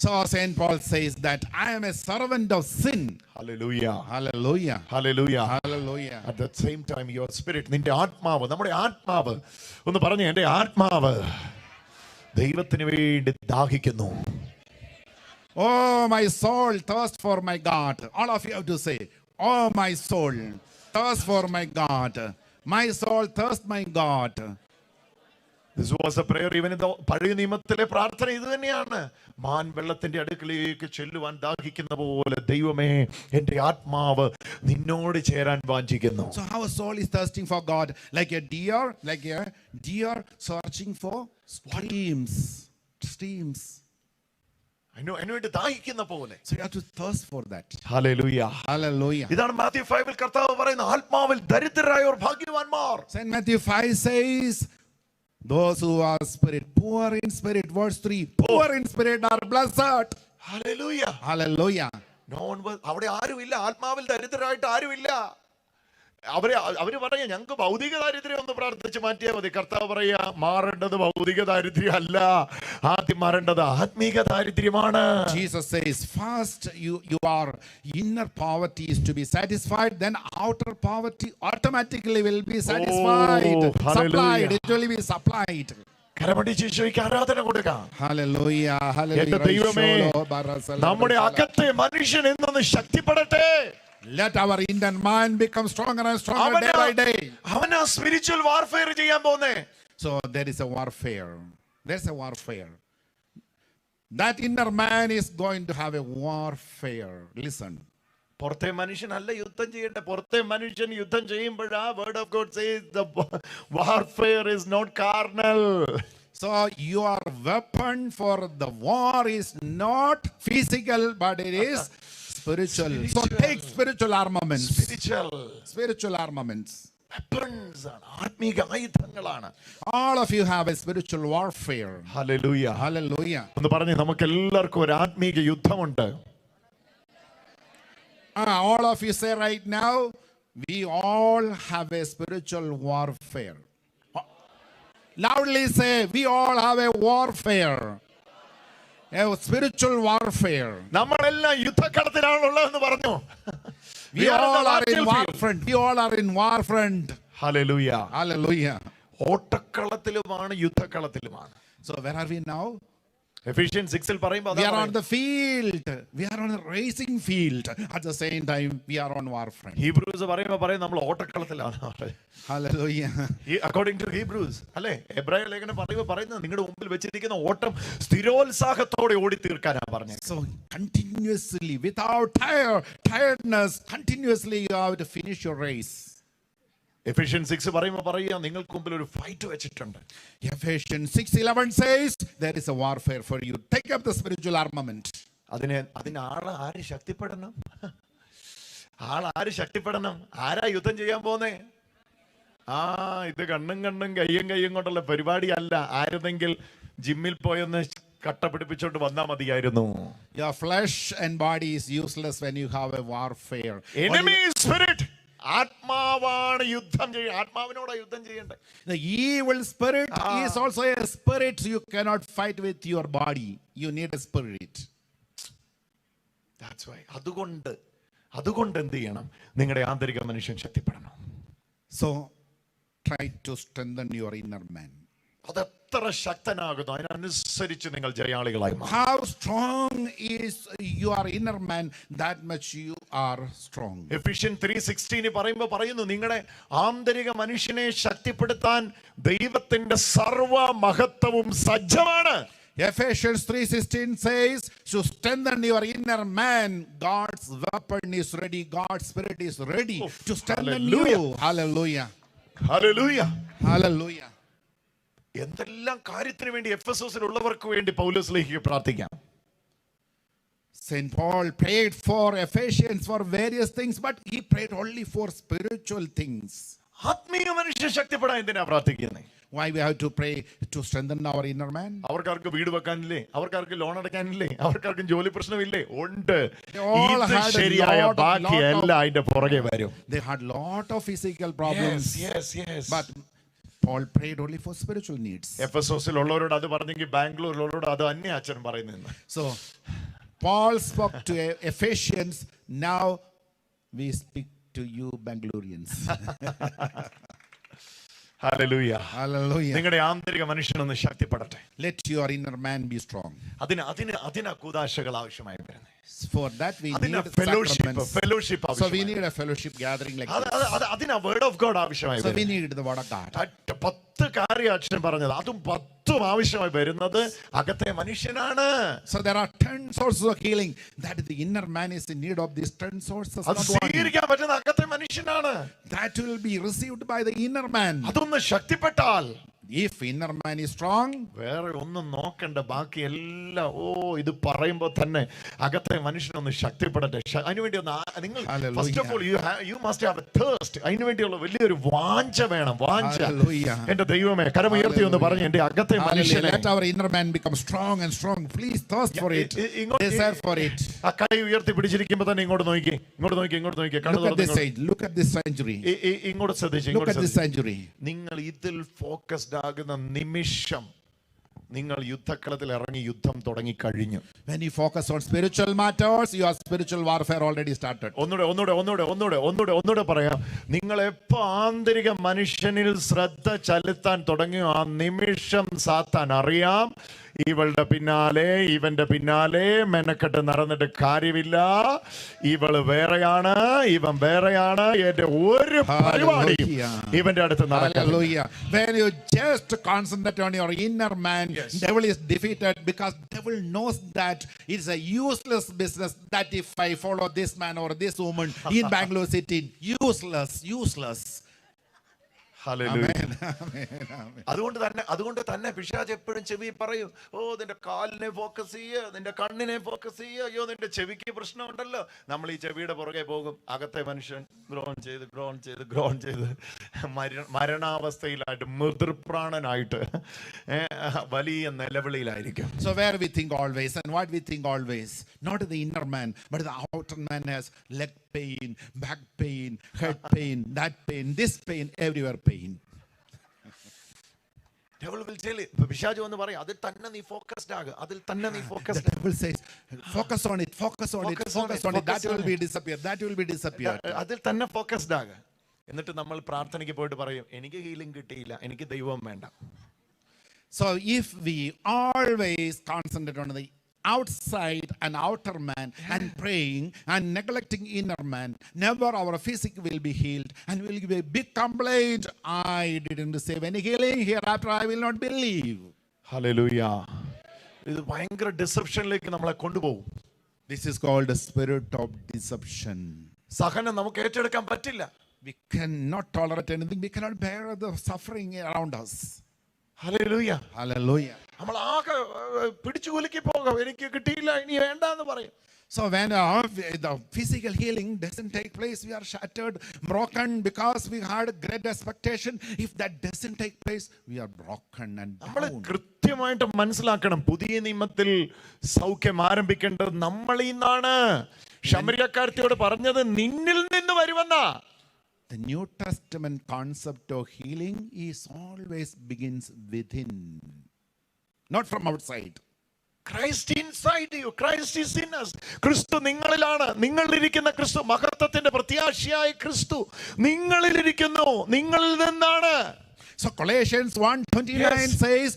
So Saint Paul says that I am a servant of sin. Hallelujah. Hallelujah. Hallelujah. Hallelujah. At the same time your spirit, നിന്റെ ആത്മാവ്, നമ്മുടെ ആത്മാവ് ഒന്ന് പറഞ്ഞു, എൻ്റെ ആത്മാവ് ദൈവത്തിന് വേണ്ടി ദാഹിക്കുന്നു. Oh, my soul thirst for my God. All of you have to say, oh, my soul thirst for my God. My soul thirst my God. This was a prayer even in the പഴയ നിയമത്തിലെ പ്രാർത്ഥന ഇത് തന്നെയാണ്. മാൻ വെള്ളത്തിന്റെ അടുക്കലേക്ക് ചെല്ലുവാൻ ദാഹിക്കുന്ന പോലെ ദൈവമേ എൻ്റെ ആത്മാവ് നിന്നോട് ചേരാൻ വാഞ്ചിക്കുന്നു. So our soul is thirsting for God like a deer searching for streams. അതിനുവേണ്ടി ദാഹിക്കുന്ന പോലെ. So you have to thirst for that. Hallelujah. Hallelujah. ഇതാണ് മാത്യു 5-ൽ കർത്താവ് പറയുന്ന ആത്മാവിൽ ദരിദ്രരായവർ ഭാഗ്യവാന്മാർ. Saint Matthew 5 says, those who are poor in spirit, verse 3, poor in spirit are blessed. Hallelujah. Hallelujah. അവിടെ ആരുമില്ല, ആത്മാവിൽ ദരിദ്രരായിട്ട് ആരുമില്ല. അവര് പറയാ ഞങ്ങൾക്ക് ഭൗതിക ദാരിദ്ര്യം ഒന്ന് പ്രാർത്ഥിച്ച് മാറ്റിയാൽ മതി. കർത്താവ് പറയാ മാറേണ്ടത് ഭൗതിക ദാരിദ്ര്യം അല്ല, ആദ്യം മാറേണ്ടത് ആത്മീക ദാരിദ്ര്യമാണ്. Jesus says first your inner poverty is to be satisfied, then outer poverty automatically will be satisfied. Supplied. It will be supplied. കരമടിച്ച് ഈശോയ്ക്ക് ആരാധന കൊടുക്കാം. Hallelujah. എന്റെ ദൈവമേ, നമ്മുടെ അകത്തെ മനുഷ്യൻ എന്നൊന്ന് ശക്തിപ്പെടട്ടെ. Let our inner man become stronger and stronger day by day. അവനാ സ്പിരിച്വൽ വാർഫെയർ ചെയ്യാൻ പോന്നേ. So there is a warfare. There's a warfare. That inner man is going to have a warfare. Listen. പുറത്തെ മനുഷ്യനല്ല യുദ്ധം ചെയ്യട്ടെ. പുറത്തെ മനുഷ്യൻ യുദ്ധം ചെയ്യുമ്പോഴാ word of God says the warfare is not carnal. So your weapon for the war is not physical, but it is spiritual. So take spiritual armaments. Spiritual armaments. Weapons ആണ്, ആത്മീക ആയുധങ്ങളാണ്. All of you have a spiritual warfare. Hallelujah. Hallelujah. ഒന്ന് പറഞ്ഞു, നമുക്ക് എല്ലാവർക്കും ഒരു ആത്മീക യുദ്ധമുണ്ട്. All of you say right now, we all have a spiritual warfare. Loudly say, we all have a warfare. A spiritual warfare. നമ്മളെല്ലാം യുദ്ധക്കളത്തിലാണുള്ളതെന്ന് പറഞ്ഞു. We all are in war front. We all are in war front. Hallelujah. Hallelujah. ഓട്ടക്കളത്തിലുമാണ്, യുദ്ധക്കളത്തിലുമാണ്. So where are we now? Ephesians 6 പറയുമ്പോൾ We are on the field. We are on a racing field. At the same time, we are on warfare. Hebrews പറയുമ്പോൾ നമ്മൾ ഓട്ടക്കളത്തിലാണ്. Hallelujah. According to Hebrews അല്ലേ, എബ്രായ ലേഖനം പറയുന്നത് നിങ്ങളുടെ മുമ്പിൽ വെച്ചിരിക്കുന്ന ഓട്ടം സ്ഥിരോത്സാഹത്തോടെ ഓടി തീർക്കാനാ പറഞ്ഞത്. So continuously, without tiredness, continuously you have to finish your race. Ephesians 6 പറയുക നിങ്ങൾക്ക് മുമ്പിൽ ഒരു ഫൈറ്റ് വെച്ചിട്ടുണ്ട്. Ephesians 6:11 says there is a warfare for you. Take up the spiritual armament. അതിന് ആര് ശക്തിപ്പെടണം? ആര് ശക്തിപ്പെടണം? ആരാ യുദ്ധം ചെയ്യാൻ പോന്നേ? ഇത് കണ്ണും കയ്യും കൊണ്ടുള്ള പരിപാടിയല്ല. ആരുതെങ്കിൽ ജിമ്മിൽ പോയൊന്ന് കട്ട പിടിപ്പിച്ചോണ്ട് വന്നാ മതിയായിരുന്നു. Your flesh and body is useless when you have a warfare. Enemy spirit, ആത്മാവാണ് യുദ്ധം ചെയ്യുക. ആത്മാവിനോടാ യുദ്ധം ചെയ്യണ്ടേ. The evil spirit is also a spirit. You cannot fight with your body. You need a spirit. That's why. അതുകൊണ്ട് എന്ത് ചെയ്യണം? നിങ്ങളുടെ ആന്തരിക മനുഷ്യൻ ശക്തിപ്പെടണം. So try to strengthen your inner man. അതെത്ര ശക്തനാകുന്നു അതിനനുസരിച്ച് നിങ്ങൾ ജയാളികളായി മാറും. How strong is your inner man, that much you are strong. Ephesians 3:16 പറയുന്നു നിങ്ങളുടെ ആന്തരിക മനുഷ്യനെ ശക്തിപ്പെടുത്താൻ ദൈവത്തിന്റെ സർവ്വ മഹത്വവും സജ്ജമാണ്. Ephesians 3:16 says to strengthen your inner man, God's weapon is ready, God's spirit is ready to strengthen you. Hallelujah. Hallelujah. Hallelujah. എന്തെല്ലാം കാര്യത്തിന് വേണ്ടി എഫെസോസിൽ ഉള്ളവർക്ക് വേണ്ടി പൗലോസിലേക്ക് പ്രാർത്ഥിക്കാം. Saint Paul prayed for Ephesians for various things, but he prayed only for spiritual things. ആത്മീയ മനുഷ്യ ശക്തിപ്പെടാൻ എന്തിനാ പ്രാർത്ഥിക്കുന്നത്? Why we have to pray to strengthen our inner man? അവർക്കാർക്ക് വീട് വെക്കാനില്ലേ? അവർക്കാർക്ക് ലോൺ അടയ്ക്കാനില്ലേ? അവർക്കാർക്കും ജോലി പ്രശ്നമില്ലേ? ഉണ്ട്. ഇത് ശരിയായ ബാക്കി എല്ലാം അതിന്റെ പുറകെ വരും. They had lot of physical problems. Yes. But Paul prayed only for spiritual needs. എഫെസോസിൽ ഉള്ളവരോട് അത് പറഞ്ഞെങ്കിൽ ബാംഗ്ലൂരിലുള്ളവരോട് അത് അന്യ അച്ഛൻ പറയുന്നത്. So Paul spoke to Ephesians. Now we speak to you Bangaloreans. Hallelujah. Hallelujah. നിങ്ങളുടെ ആന്തരിക മനുഷ്യനൊന്ന് ശക്തിപ്പെടട്ടെ. Let your inner man be strong. അതിന് കൂദാശകൾ ആവശ്യമായി വരുന്നത്. For that we need fellowship. So we need a fellowship gathering like this. അതിന് word of God ആവശ്യമായി So വരുന്നത്. we need the word of God. 10 കാര്യം അച്ഛൻ പറഞ്ഞത് അതും 10 ആവശ്യമായി വരുന്നത് അകത്തെ മനുഷ്യനാണ്. So there are 10 sources of healing. That the inner man is in need of these 10 sources. അത് സ്വീകരിക്കാൻ പറ്റുന്ന അകത്തെ മനുഷ്യനാണ്. That will be received by the inner man. അതൊന്ന് ശക്തിപ്പെട്ടാൽ, if inner man is strong, വേറെ ഒന്നും നോക്കണ്ട, ബാക്കി എല്ലാം ഇത് പറയുമ്പോൾ തന്നെ അകത്തെ മനുഷ്യനൊന്ന് ശക്തിപ്പെടട്ടെ. അതിനുവേണ്ടി നിങ്ങൾ first of all you must have A thirst. അതിനുവേണ്ടിയുള്ള വലിയൊരു വാഞ്ച വേണം. വാഞ്ച. എന്റെ ദൈവമേ, കരമുയർത്തി ഒന്ന് പറഞ്ഞു എന്റെ അകത്തെ മനുഷ്യനെ. Let our inner man become strong and strong. Please thirst for it. Desire for it. ആ കൈ ഉയർത്തി പിടിച്ചിരിക്കുമ്പോൾ തന്നെ ഇങ്ങോട്ട് നോക്കി. Look at this sanctuary. ഇങ്ങോട്ട് ശ്രദ്ധിച്ചു. Look at this sanctuary. നിങ്ങൾ ഇതിൽ ഫോക്കസ്ഡ് ആകുന്ന നിമിഷം നിങ്ങൾ യുദ്ധക്കളത്തിൽ ഇറങ്ങി യുദ്ധം തുടങ്ങി കഴിഞ്ഞു. When you focus on spiritual matters, your spiritual warfare already started. ഒന്നുകൂടെ പറയാം. നിങ്ങൾ എപ്പോ ആന്തരിക മനുഷ്യനിൽ ശ്രദ്ധ ചെലുത്താൻ തുടങ്ങിയോ ആ നിമിഷം സാത്താൻ അറിയാം ഇവളുടെ പിന്നാലെ ഇവന്റെ പിന്നാലെ മെനക്കെട്ട് നടന്നിട്ട് കാര്യമില്ല. ഇവള് വേറെയാണ്, ഇവൻ വേറെയാണ്, എന്റെ ഒരു പരിപാടിയും ഇവന്റെ അടുത്ത് നടക്കില്ല. When you just concentrate on your inner man, devil is defeated, because devil knows that it's a useless business. That if I follow this man or this woman in Bangalore city, useless. അതുകൊണ്ട് തന്നെ പിശാച് എപ്പോഴും ചെവി പറയും, നിന്റെ കാലിനെ focus ചെയ്യ, നിന്റെ കണ്ണിനെ ഫോക്കസ് ചെയ്യ, അയ്യോ നിന്റെ ചെവിക്ക് പ്രശ്നമുണ്ടല്ലോ. നമ്മൾ ഈ ചെവിയുടെ പുറകെ പോകും. അകത്തെ മനുഷ്യൻ ഗ്രോൺ ചെയ്ത് മരണാവസ്ഥയിലായിട്ട് മൃദുപ്രാണനായിട്ട് വലിയ നിലവിളിയിലായിരിക്കും. So where we think always and what we think always, not the inner man, but the outer man has leg pain, back pain, head pain, that pain, this pain, everywhere pain. Devil will tell you, പിശാച് വന്ന് പറയും, അതിൽ തന്നെ നീ focused ആകുക, അതിൽ തന്നെ നീ focused. The devil says, focus on it. That will be disappear. അതിൽ തന്നെ ഫോക്കസ്ഡ് ആകുക. എന്നിട്ട് നമ്മൾ പ്രാർത്ഥനയ്ക്ക് പോയിട്ട് പറയും, എനിക്ക് ഹീലിംഗ് കിട്ടിയില്ല, എനിക്ക് ദൈവം വേണ്ട. So if we always concentrate on the outside and outer man and praying and neglecting inner man, never our physical will be healed and will give a big complaint. I didn't receive any healing, hereafter I will not believe. Hallelujah. ഇത് ഭയങ്കര ഡിസെപ്ഷനിലേക്ക് നമ്മളെ കൊണ്ടുപോകും. This is called the spirit of deception. സഹനം നമുക്ക് ഏറ്റെടുക്കാൻ പറ്റില്ല. We cannot tolerate anything. We cannot bear the suffering around us. Hallelujah. Hallelujah. നമ്മൾ ആകെ പിടിച്ചു കുലുക്കി പോകാം. എനിക്ക് കിട്ടിയില്ല, ഇനി വേണ്ടാന്ന് പറയും. So when the physical healing doesn't take place, we are shattered, broken, because we had a great expectation. If that doesn't take place, we are broken and നമ്മൾ down. കൃത്യമായിട്ട് മനസ്സിലാക്കണം, പുതിയ നിയമത്തിൽ സൗഖ്യം ആരംഭിക്കേണ്ടത് നമ്മളിൽ നിന്നാണ്. ശമരിയക്കാരത്തിയോട് പറഞ്ഞത് നിന്നിൽ നിന്ന് വരുമെന്നാ. The New Testament concept of healing is always begins within, not from outside. Christ inside you, Christ is in us. ക്രിസ്തു നിങ്ങളിലാണ്. നിങ്ങളിലിരിക്കുന്ന ക്രിസ്തു, മഹത്വത്തിന്റെ പ്രത്യാശയായ ക്രിസ്തു നിങ്ങളിലിരിക്കുന്നു, നിങ്ങളിൽ നിന്നാണ്. So Colossians 1:29 Yes. says,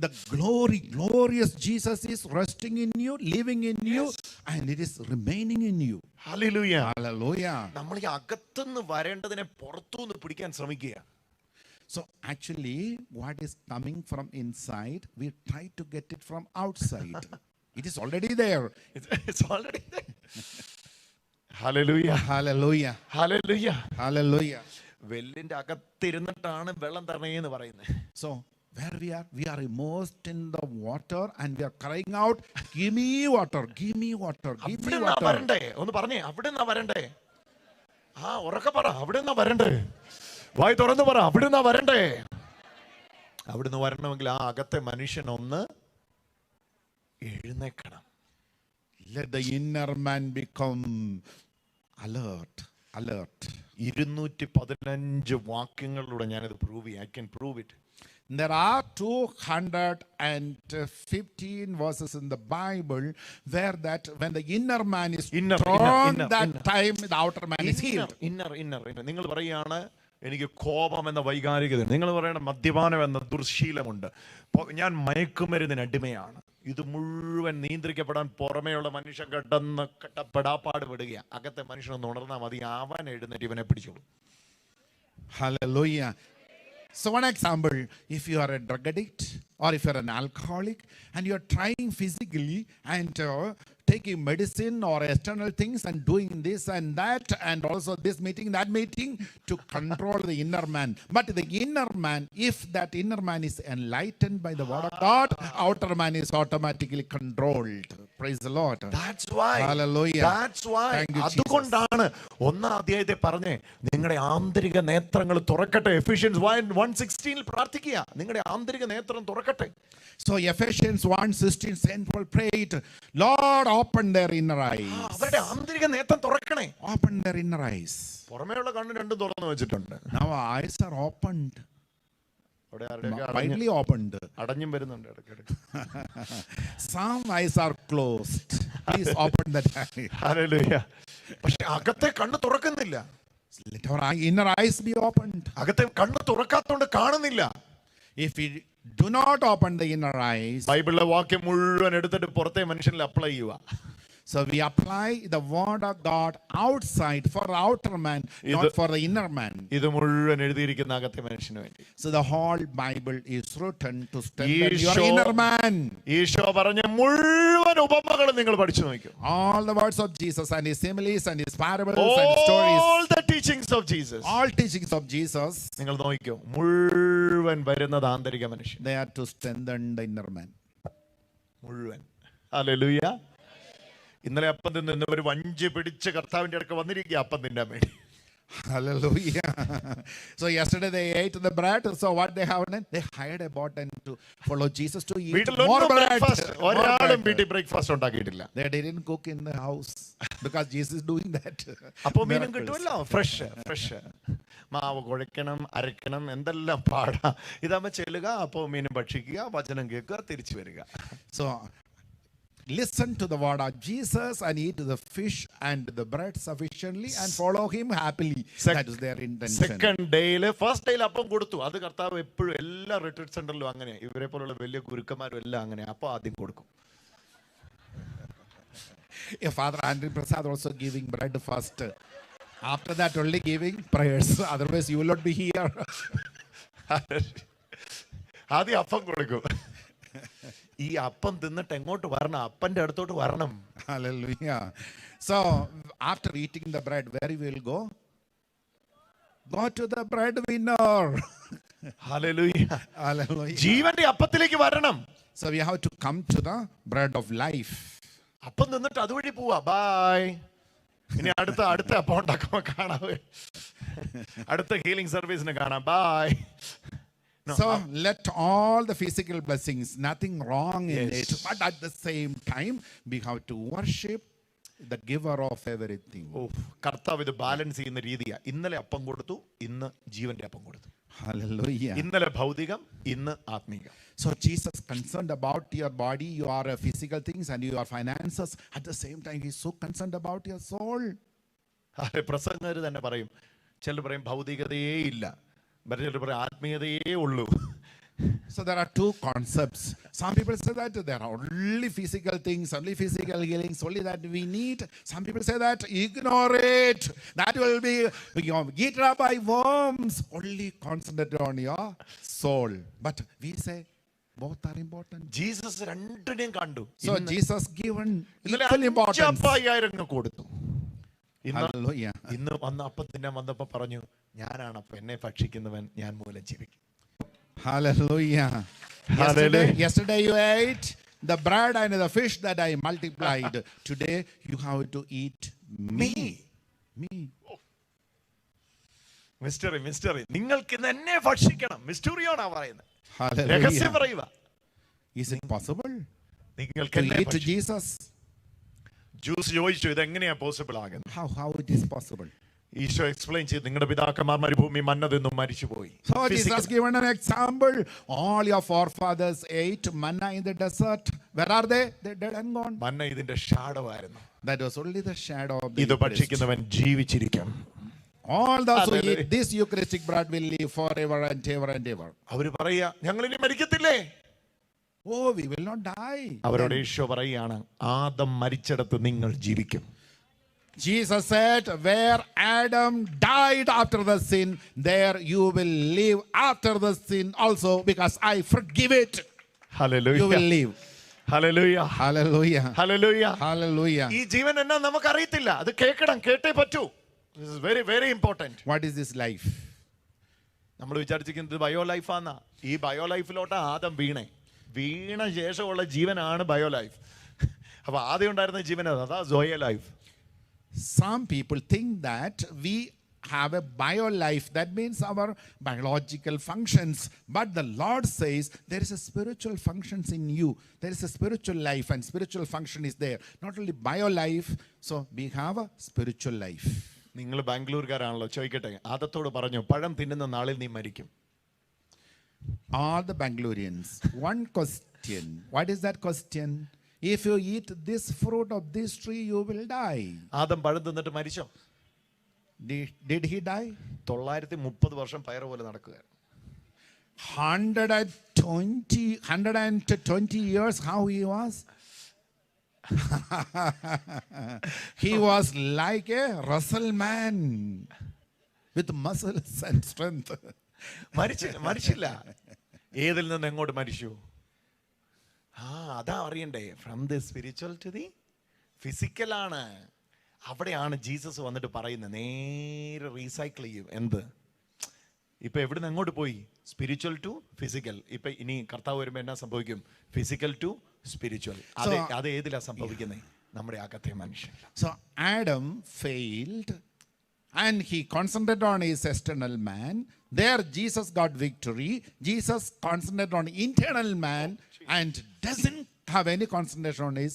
the glorious Jesus is resting in you, living in you, and it is remaining in you. Hallelujah. Hallelujah. നമ്മൾ ഈ അകത്തുനിന്ന് വരേണ്ടതിനെ പുറത്തുനിന്ന് പിടിക്കാൻ ശ്രമിക്കുക. So actually, what is coming from inside, we try to get it from outside. It is already there. It's already there. Hallelujah. Hallelujah. Hallelujah. Hallelujah. വെല്ലിന്റെ അകത്തിരുന്നിട്ടാണ് വെള്ളം തരണേന്ന് പറയുന്നത്. So where we are immersed in the water and we are crying out, give me water, give me water, give me അവിടുന്നാ water. വരണ്ടേ? ഒന്ന് പറഞ്ഞേ, അവിടുന്നാ വരണ്ടേ? ആ ഉറക്കെ പറ, അവിടുന്നാ വരണ്ടേ? വായി തുറന്ന് പറ, അവിടുന്നാ വരണ്ടേ? അവിടുന്ന് വരണമെങ്കിൽ ആ അകത്തെ മനുഷ്യൻ ഒന്ന് എഴുന്നേക്കണം. Let the inner man become alert. 215 വാക്യങ്ങളിലൂടെ ഞാനിത് പ്രൂവ് ചെയ്യാം. I can prove it. There are 215 verses in the Bible where that when the inner man is Inner, strong, inner, that inner. time the outer man is healed. Inner. നിങ്ങൾ പറയുകയാണ് എനിക്ക് കോപം എന്ന വൈകാരികത, നിങ്ങൾ പറയണം മദ്യപാനം എന്ന ദുർശീലമുണ്ട്, ഞാൻ മയക്കുമരുന്നിന് അടിമയാണ്. ഇത് മുഴുവൻ നിയന്ത്രിക്കപ്പെടാൻ പുറമേയുള്ള മനുഷ്യൻ പെടാപ്പാട് പെടുക. അകത്തെ മനുഷ്യനൊന്ന് ഉണർന്നാൽ മതി, അവൻ എഴുന്നേറ്റ് ഇവനെ പിടിച്ചോളൂ. Hallelujah. So one example, if you are a drug addict or if you are an alcoholic and you are trying physically and taking medicine or external things and doing this and that and also this meeting, that meeting to control the inner man. But the inner man, if that inner man is enlightened by the word of God, outer man is automatically controlled. Praise the Lord. That's why. Hallelujah. That's why. Thank you, Jesus. അതുകൊണ്ടാണ് 1-ാം അധ്യായത്തിൽ പറഞ്ഞേ, നിങ്ങളുടെ ആന്തരിക നേത്രങ്ങൾ തുറക്കട്ടെ. Ephesians 1:16 പ്രാർത്ഥിക്കുക, നിങ്ങളുടെ ആന്തരിക നേത്രം തുറക്കട്ടെ. So Ephesians 1:16, Saint Paul prayed, Lord, open their inner eyes. അവരുടെ ആന്തരിക നേത്രം തുറക്കണേ. Open their inner eyes. പുറമേയുള്ള കണ്ണ് രണ്ടും തുറന്നു വെച്ചിട്ടുണ്ട്. Now our eyes are opened, അവിടെ ആരുടെയൊക്കെ widely opened. അടഞ്ഞും വരുന്നുണ്ട് ഇടയ്ക്കിടയ്ക്ക്. Some eyes are closed. Please open that eye. Hallelujah. പക്ഷെ അകത്തെ കണ്ണ് തുറക്കുന്നില്ല. Let our inner eyes be opened. അകത്തെ കണ്ണ് തുറക്കാത്തോണ്ട് കാണുന്നില്ല. If we do not open the inner eyes, ബൈബിളിലെ വാക്യം മുഴുവൻ എടുത്തിട്ട് പുറത്തെ മനുഷ്യനിൽ അപ്ലൈ ചെയ്യുക. so we apply the word of God outside for the outer man, not for the inner man. ഇത് മുഴുവൻ എഴുതിയിരിക്കുന്ന അകത്തെ മനുഷ്യന് വേണ്ടി. So the whole Bible is written to strengthen your inner man. Isho പറഞ്ഞ മുഴുവൻ ഉപമകളും നിങ്ങൾ പഠിച്ചു നോക്കൂ. All the words of Jesus and his similes and his parables and stories. All the teachings of Jesus. All teachings of Jesus, നിങ്ങൾ നോക്കിക്കോ, മുഴുവൻ വരുന്നത് ആന്തരിക മനുഷ്യൻ. they are to strengthen the inner man. മുഴുവൻ. ഹല്ലേലൂയ. ഇന്നലെ അപ്പം തിന്ന് ഇന്നവർ വഞ്ചി പിടിച്ച് കർത്താവിന്റെ അടുക്ക വന്നിരിക്കുക അപ്പം തിന്നാൻ വേണ്ടി. Hallelujah. So yesterday they ate the bread. So what they have done? They hired a boat and to follow Jesus to eat more വീട്ടിലൊന്നും bread. ബ്രേക്ക്ഫാസ്റ്റ് More ഒരാളും bread. വീട്ടിൽ ബ്രേക്ക്ഫാസ്റ്റ് ഉണ്ടാക്കിയിട്ടില്ല. They didn't cook in the house because Jesus is doing that. അപ്പൊ മീനും Miracles. കിട്ടുമല്ലോ, fresh. മാവ് കുഴയ്ക്കണം, അരയ്ക്കണം, എന്തെല്ലാം പാടാ. ഇതാകുമ്പോ ചെല്ലുക, അപ്പോ മീനും ഭക്ഷിക്കുക, വചനം കേൾക്കുക, തിരിച്ചു വരിക. So listen to the word of Jesus and eat the fish and the bread sufficiently and follow him happily. That is their intention. Second ഡേയില് ഫസ്റ്റ് ഡേയിൽ അപ്പം കൊടുത്തു. അത് കർത്താവ് എപ്പോഴും എല്ലാ റിട്രീറ്റ് സെന്ററിലും അങ്ങനെ, ഇവരെ പോലുള്ള വലിയ ഗുരുക്കന്മാരും എല്ലാം അങ്ങനെ അപ്പം ആദ്യം കൊടുക്കും. Father Andrew Prasad also giving bread first. After that only giving prayers. Otherwise you will not be here. ആദ്യം അപ്പം കൊടുക്കും. ഈ അപ്പം തിന്നിട്ട് എങ്ങോട്ട് വരണം? അപ്പന്റെ അടുത്തോട്ട് വരണം. Hallelujah. So after eating the bread, where we will go? Go to the breadwinner. Hallelujah. Hallelujah. ജീവന്റെ അപ്പത്തിലേക്ക് വരണം. So we have to come to the bread of life. അപ്പം തിന്നിട്ട് അതുവഴി പോവാ. ബൈ. ഇനി അടുത്ത അപ്പം ഉണ്ടാക്കുമ്പോ കാണാവേ. അടുത്ത ഹീലിംഗ് സർവീസിന് കാണാം. By. So let all the physical blessings, nothing wrong in Yes. it, but at the same time we have to worship the giver of everything. കർത്താവ് ഇത് ബാലൻസ് ചെയ്യുന്ന രീതിയാ. ഇന്നലെ അപ്പം കൊടുത്തു, ഇന്ന് ജീവന്റെ അപ്പം കൊടുത്തു. Hallelujah. ഇന്നലെ ഭൗതികം, ഇന്ന് ആത്മീകം. So Jesus concerned about your body, your physical things and your finances. At the same time, he's so concerned about your soul. പ്രസംഗര് തന്നെ പറയും, ചിലർ പറയും ഭൗതികതയേ ഇല്ല, ചിലർ പറയും ആത്മീയതയേ ഉള്ളൂ. So there are two concepts. Some people say that there are only physical things, only physical healings, only that we need. Some people say that ignore it. That will be eaten up by worms. Only concentrate on your soul. But we say both are important. Jesus രണ്ടിനെയും കണ്ടു. So Jesus given ഇന്നലെ equal importance. 5,000 കൊടുത്തു. Hallelujah. ഇന്ന് വന്ന അപ്പം തിന്നാൻ വന്നപ്പോ പറഞ്ഞു, ഞാനാണ് അപ്പം, എന്നെ ഭക്ഷിക്കുന്നവൻ ഞാൻ മൂലം ജീവിക്കും. Hallelujah. Hallelujah. Yesterday you ate the bread and the fish that I multiplied. Today you have to eat me. Me. Mystery നിങ്ങൾക്ക് ഇന്ന് എന്നെ ഭക്ഷിക്കണം. മിസ്റ്ററിയോണാ പറയുന്നത്. രഹസ്യം Hallelujah. പറയുക. Is it possible നിങ്ങൾക്ക് to എന്നെ eat Jesus? ജ്യൂസ് ചോദിച്ചു, ഇതെങ്ങനെയാ പോസിബിൾ ആകുന്നത്? How it is possible? Eesho explain ചെയ്തു, നിങ്ങളുടെ പിതാക്കന്മാർ മരുഭൂമി മന്ന തിന്നും മരിച്ചുപോയി. So Jesus given an example. All your forefathers ate manna in the desert. Where are they? They're dead and gone. മന്ന ഇതിന്റെ ഷാഡോവായിരുന്നു. That was only the shadow of the ഇത് Eucharist. ഭക്ഷിക്കുന്നവൻ ജീവിച്ചിരിക്കും. All those who Hallelujah. eat this Eucharistic bread will live forever and ever and ever. അവര് പറയാ, ഞങ്ങൾ ഇനി മരിക്കത്തില്ലേ? Oh, we will not die. അവരോട് ഈശോ പറയുകയാണ്, ആദം മരിച്ചിടത്ത് നിങ്ങൾ ജീവിക്കും. Jesus said, where Adam died after the sin, there you will live after the sin also, because I forgive it. Hallelujah. You will live. Hallelujah. Hallelujah. Hallelujah. Hallelujah. ഈ ജീവൻ എന്നാ നമുക്ക് അറിയത്തില്ല. അത് കേൾക്കണം, കേട്ടേ പറ്റൂ. This is very very important. What is this life? നമ്മൾ വിചാരിച്ചിരിക്കുന്നത് ബയോ ലൈഫാന്നാ. ഈ ബയോ ലൈഫിലോട്ട് ആദം വീണ ശേഷമുള്ള ജീവനാണ് ബയോ ലൈഫ്. അപ്പൊ ആദ്യം ഉണ്ടായിരുന്ന ജീവൻ അതാ soya life. Some people think that we have a bio life. That means our biological functions. But the Lord says there is a spiritual functions in you. There is a spiritual life and spiritual function is there. Not only bio life, so we have a spiritual life. നിങ്ങൾ ബാംഗ്ലൂർക്കാരാണല്ലോ, ചോദിക്കട്ടെ, ആദത്തോട് പറഞ്ഞു, പഴം തിന്നുന്ന നാളിൽ നീ മരിക്കും. All the Bangaloreans, one question. What is that question? If you eat this fruit of this tree, you will die. Adam പഴം തിന്നിട്ട് മരിച്ചോ? Did he die? 930 വർഷം പയറ് പോലെ നടക്കുക. 120 years how he was? He was like a Russell man with muscles and strength. മരിച്ചില്ല. ഏതിൽ നിന്ന് എങ്ങോട്ട് മരിച്ചു? അതാ അറിയണ്ടേ. From the spiritual to the physical ആണ്. അവിടെയാണ് ജീസസ് വന്നിട്ട് പറയുന്നത്. നേരെ റീസൈക്കിൾ ചെയ്യും. എന്ത്? ഇപ്പൊ എവിടുന്ന് എങ്ങോട്ട് പോയി? Spiritual to physical. ഇപ്പൊ ഇനി കർത്താവ് വരുമ്പോ എന്നാ സംഭവിക്കും? Physical to spiritual. അത് ഏതിലാ സംഭവിക്കുന്നത്? നമ്മുടെ അകത്തെ മനുഷ്യൻ. So Adam failed and he concentrated on his external man. There Jesus got victory. Jesus concentrated on internal man and doesn't have any concentration on his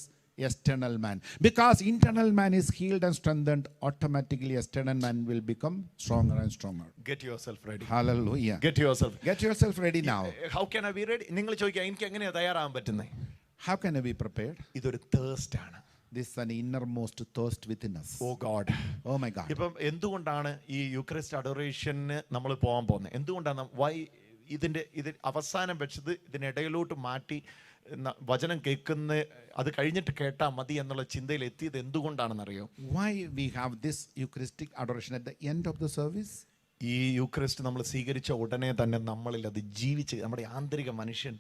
external man. Because internal man is healed and strengthened, automatically external man will become stronger and stronger. Get yourself ready. Hallelujah. Get yourself. Get yourself ready now. How can I be ready? നിങ്ങൾ ചോദിക്കുക, എനിക്ക് എങ്ങനെയാ തയ്യാറാകാൻ പറ്റുന്നത്? How can I be prepared? ഇതൊരു thirst ആണ്. This is an innermost thirst within us. Oh God. Oh my God. ഇപ്പം എന്തുകൊണ്ടാണ് ഈ യൂക്രിസ്റ്റ് അഡോറേഷന് നമ്മൾ പോകാൻ പോകുന്നത്? എന്തുകൊണ്ടാണ് ഇത് അവസാനം വെച്ചത് ഇതിനിടയിലോട്ട് മാറ്റി വചനം കേൾക്കുന്ന അത് കഴിഞ്ഞിട്ട് കേട്ടാൽ മതി എന്നുള്ള ചിന്തയിൽ എത്തിയത് എന്തുകൊണ്ടാണെന്നറിയോ? Why we have this Eucharistic adoration at the end of the service? ഈ യൂക്രിസ്റ്റ് നമ്മൾ സ്വീകരിച്ച ഉടനെ തന്നെ നമ്മളിൽ അത് ജീവിച്ച് നമ്മുടെ ആന്തരിക മനുഷ്യൻ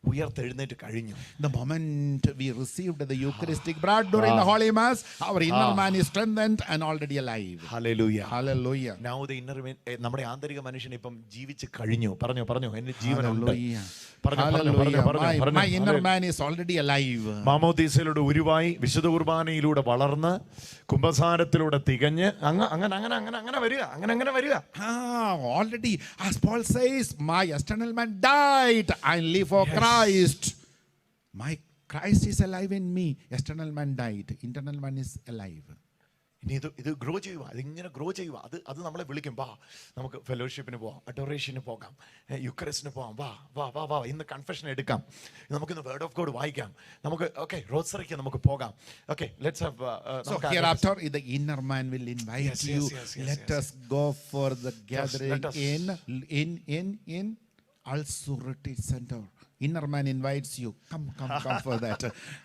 ഉയർത്തെഴുന്നേറ്റ് കഴിഞ്ഞു. The moment we received the Eucharistic bread during the Holy Mass, our inner man is strengthened and already alive. Hallelujah. Hallelujah. Now the inner man, നമ്മുടെ ആന്തരിക മനുഷ്യൻ ഇപ്പം ജീവിച്ച് കഴിഞ്ഞു. പറഞ്ഞോ എന്റെ ജീവനുണ്ട്. Hallelujah. My inner man is already alive. മാമോദീസയിലൂടെ ഉരുവായി വിശുദ്ധ കുർബാനയിലൂടെ വളർന്ന് കുമ്പസാരത്തിലൂടെ തികഞ്ഞ് അങ്ങനെ വരിക. Already, as Paul says, my external man died, I live for Christ. My Christ is alive in me. External man died, internal man is alive. ഇനി ഇത് grow ചെയ്യുക, അതിങ്ങനെ grow ചെയ്യുക. അത് നമ്മളെ വിളിക്കും, വാ നമുക്ക് ഫെലോഷിപ്പിന് പോവാം, അഡോറേഷന് പോകാം, യുക്രൈസ്റ്റിന് പോകാം, വാ ഇന്ന് കൺഫെഷൻ എടുക്കാം, നമുക്കിന്ന് വേർഡ് ഓഫ് ഗോഡ് വായിക്കാം, നമുക്ക് ഓക്കെ റോസറിക്ക് നമുക്ക് പോകാം. Okay let's have. So hereafter the inner man will invite you. Let us go for the gathering in Al-Sur Retreat Center. Inner man invites you. Come for that.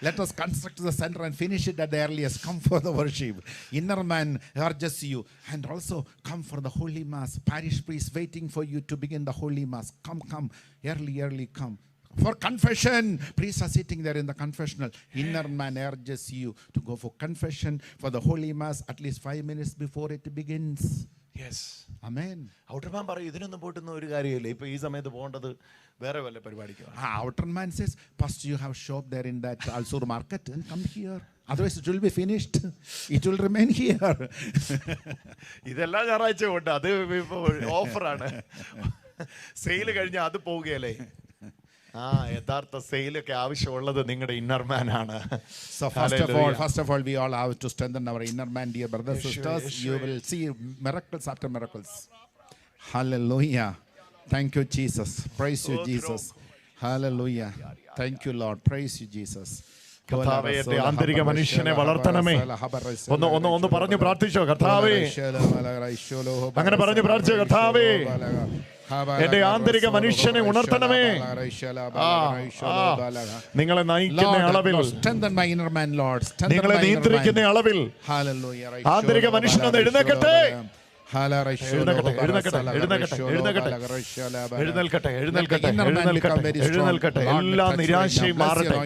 Let us construct the center and finish it at the earliest. Come for the worship. Inner man urges you. And also come for the Holy Mass. Parish priest waiting for you to begin the Holy Mass. Come. Early come. For confession, priests are sitting there in the confessional. Inner man urges you to go for confession for the Holy Mass at least 5 minutes before it begins. Yes. Amen. Outer man പറയും ഇതിനൊന്നും പോയിട്ടൊന്നും ഒരു കാര്യമില്ല, ഇപ്പൊ ഈ സമയത്ത് പോകേണ്ടത് വേറെ വല്ല പരിപാടിക്കാണ്. Outer man says, Pastor, you have shop there in that Al-Sur market and come here. Otherwise it will be finished. It will remain here. ഇതെല്ലാം ഞായറാഴ്ച കൊണ്ട് അത് ഓഫറാണ്. സെയിൽ കഴിഞ്ഞാൽ അത് പോവുകയല്ലേ. യഥാർത്ഥ സെയിലൊക്കെ ആവശ്യമുള്ളത് നിങ്ങളുടെ ഇന്നർ മാൻ ആണ്. So first of all, we all have to strengthen our inner man, dear brothers, sisters. You will see miracles after miracles. Hallelujah. Thank you, Jesus. Praise you, Jesus. Hallelujah. Thank you, Lord. Praise you, Jesus. കർത്താവേ, എന്റെ ആന്തരിക മനുഷ്യനെ വളർത്തണമേ. ഒന്ന് പറഞ്ഞു പ്രാർത്ഥിച്ചോ. കർത്താവേ, അങ്ങനെ പറഞ്ഞു പ്രാർത്ഥിച്ചോ. കർത്താവേ, എന്റെ ആന്തരിക മനുഷ്യനെ ഉണർത്തണമേ. നിങ്ങളെ നയിക്കുന്ന അളവിൽ, നിങ്ങളെ നിയന്ത്രിക്കുന്ന അളവിൽ ആന്തരിക മനുഷ്യനൊന്ന് എഴുന്നേൽക്കട്ടെ. എഴുന്നേൽക്കട്ടെ. എല്ലാ നിരാശയും മാറട്ടെ.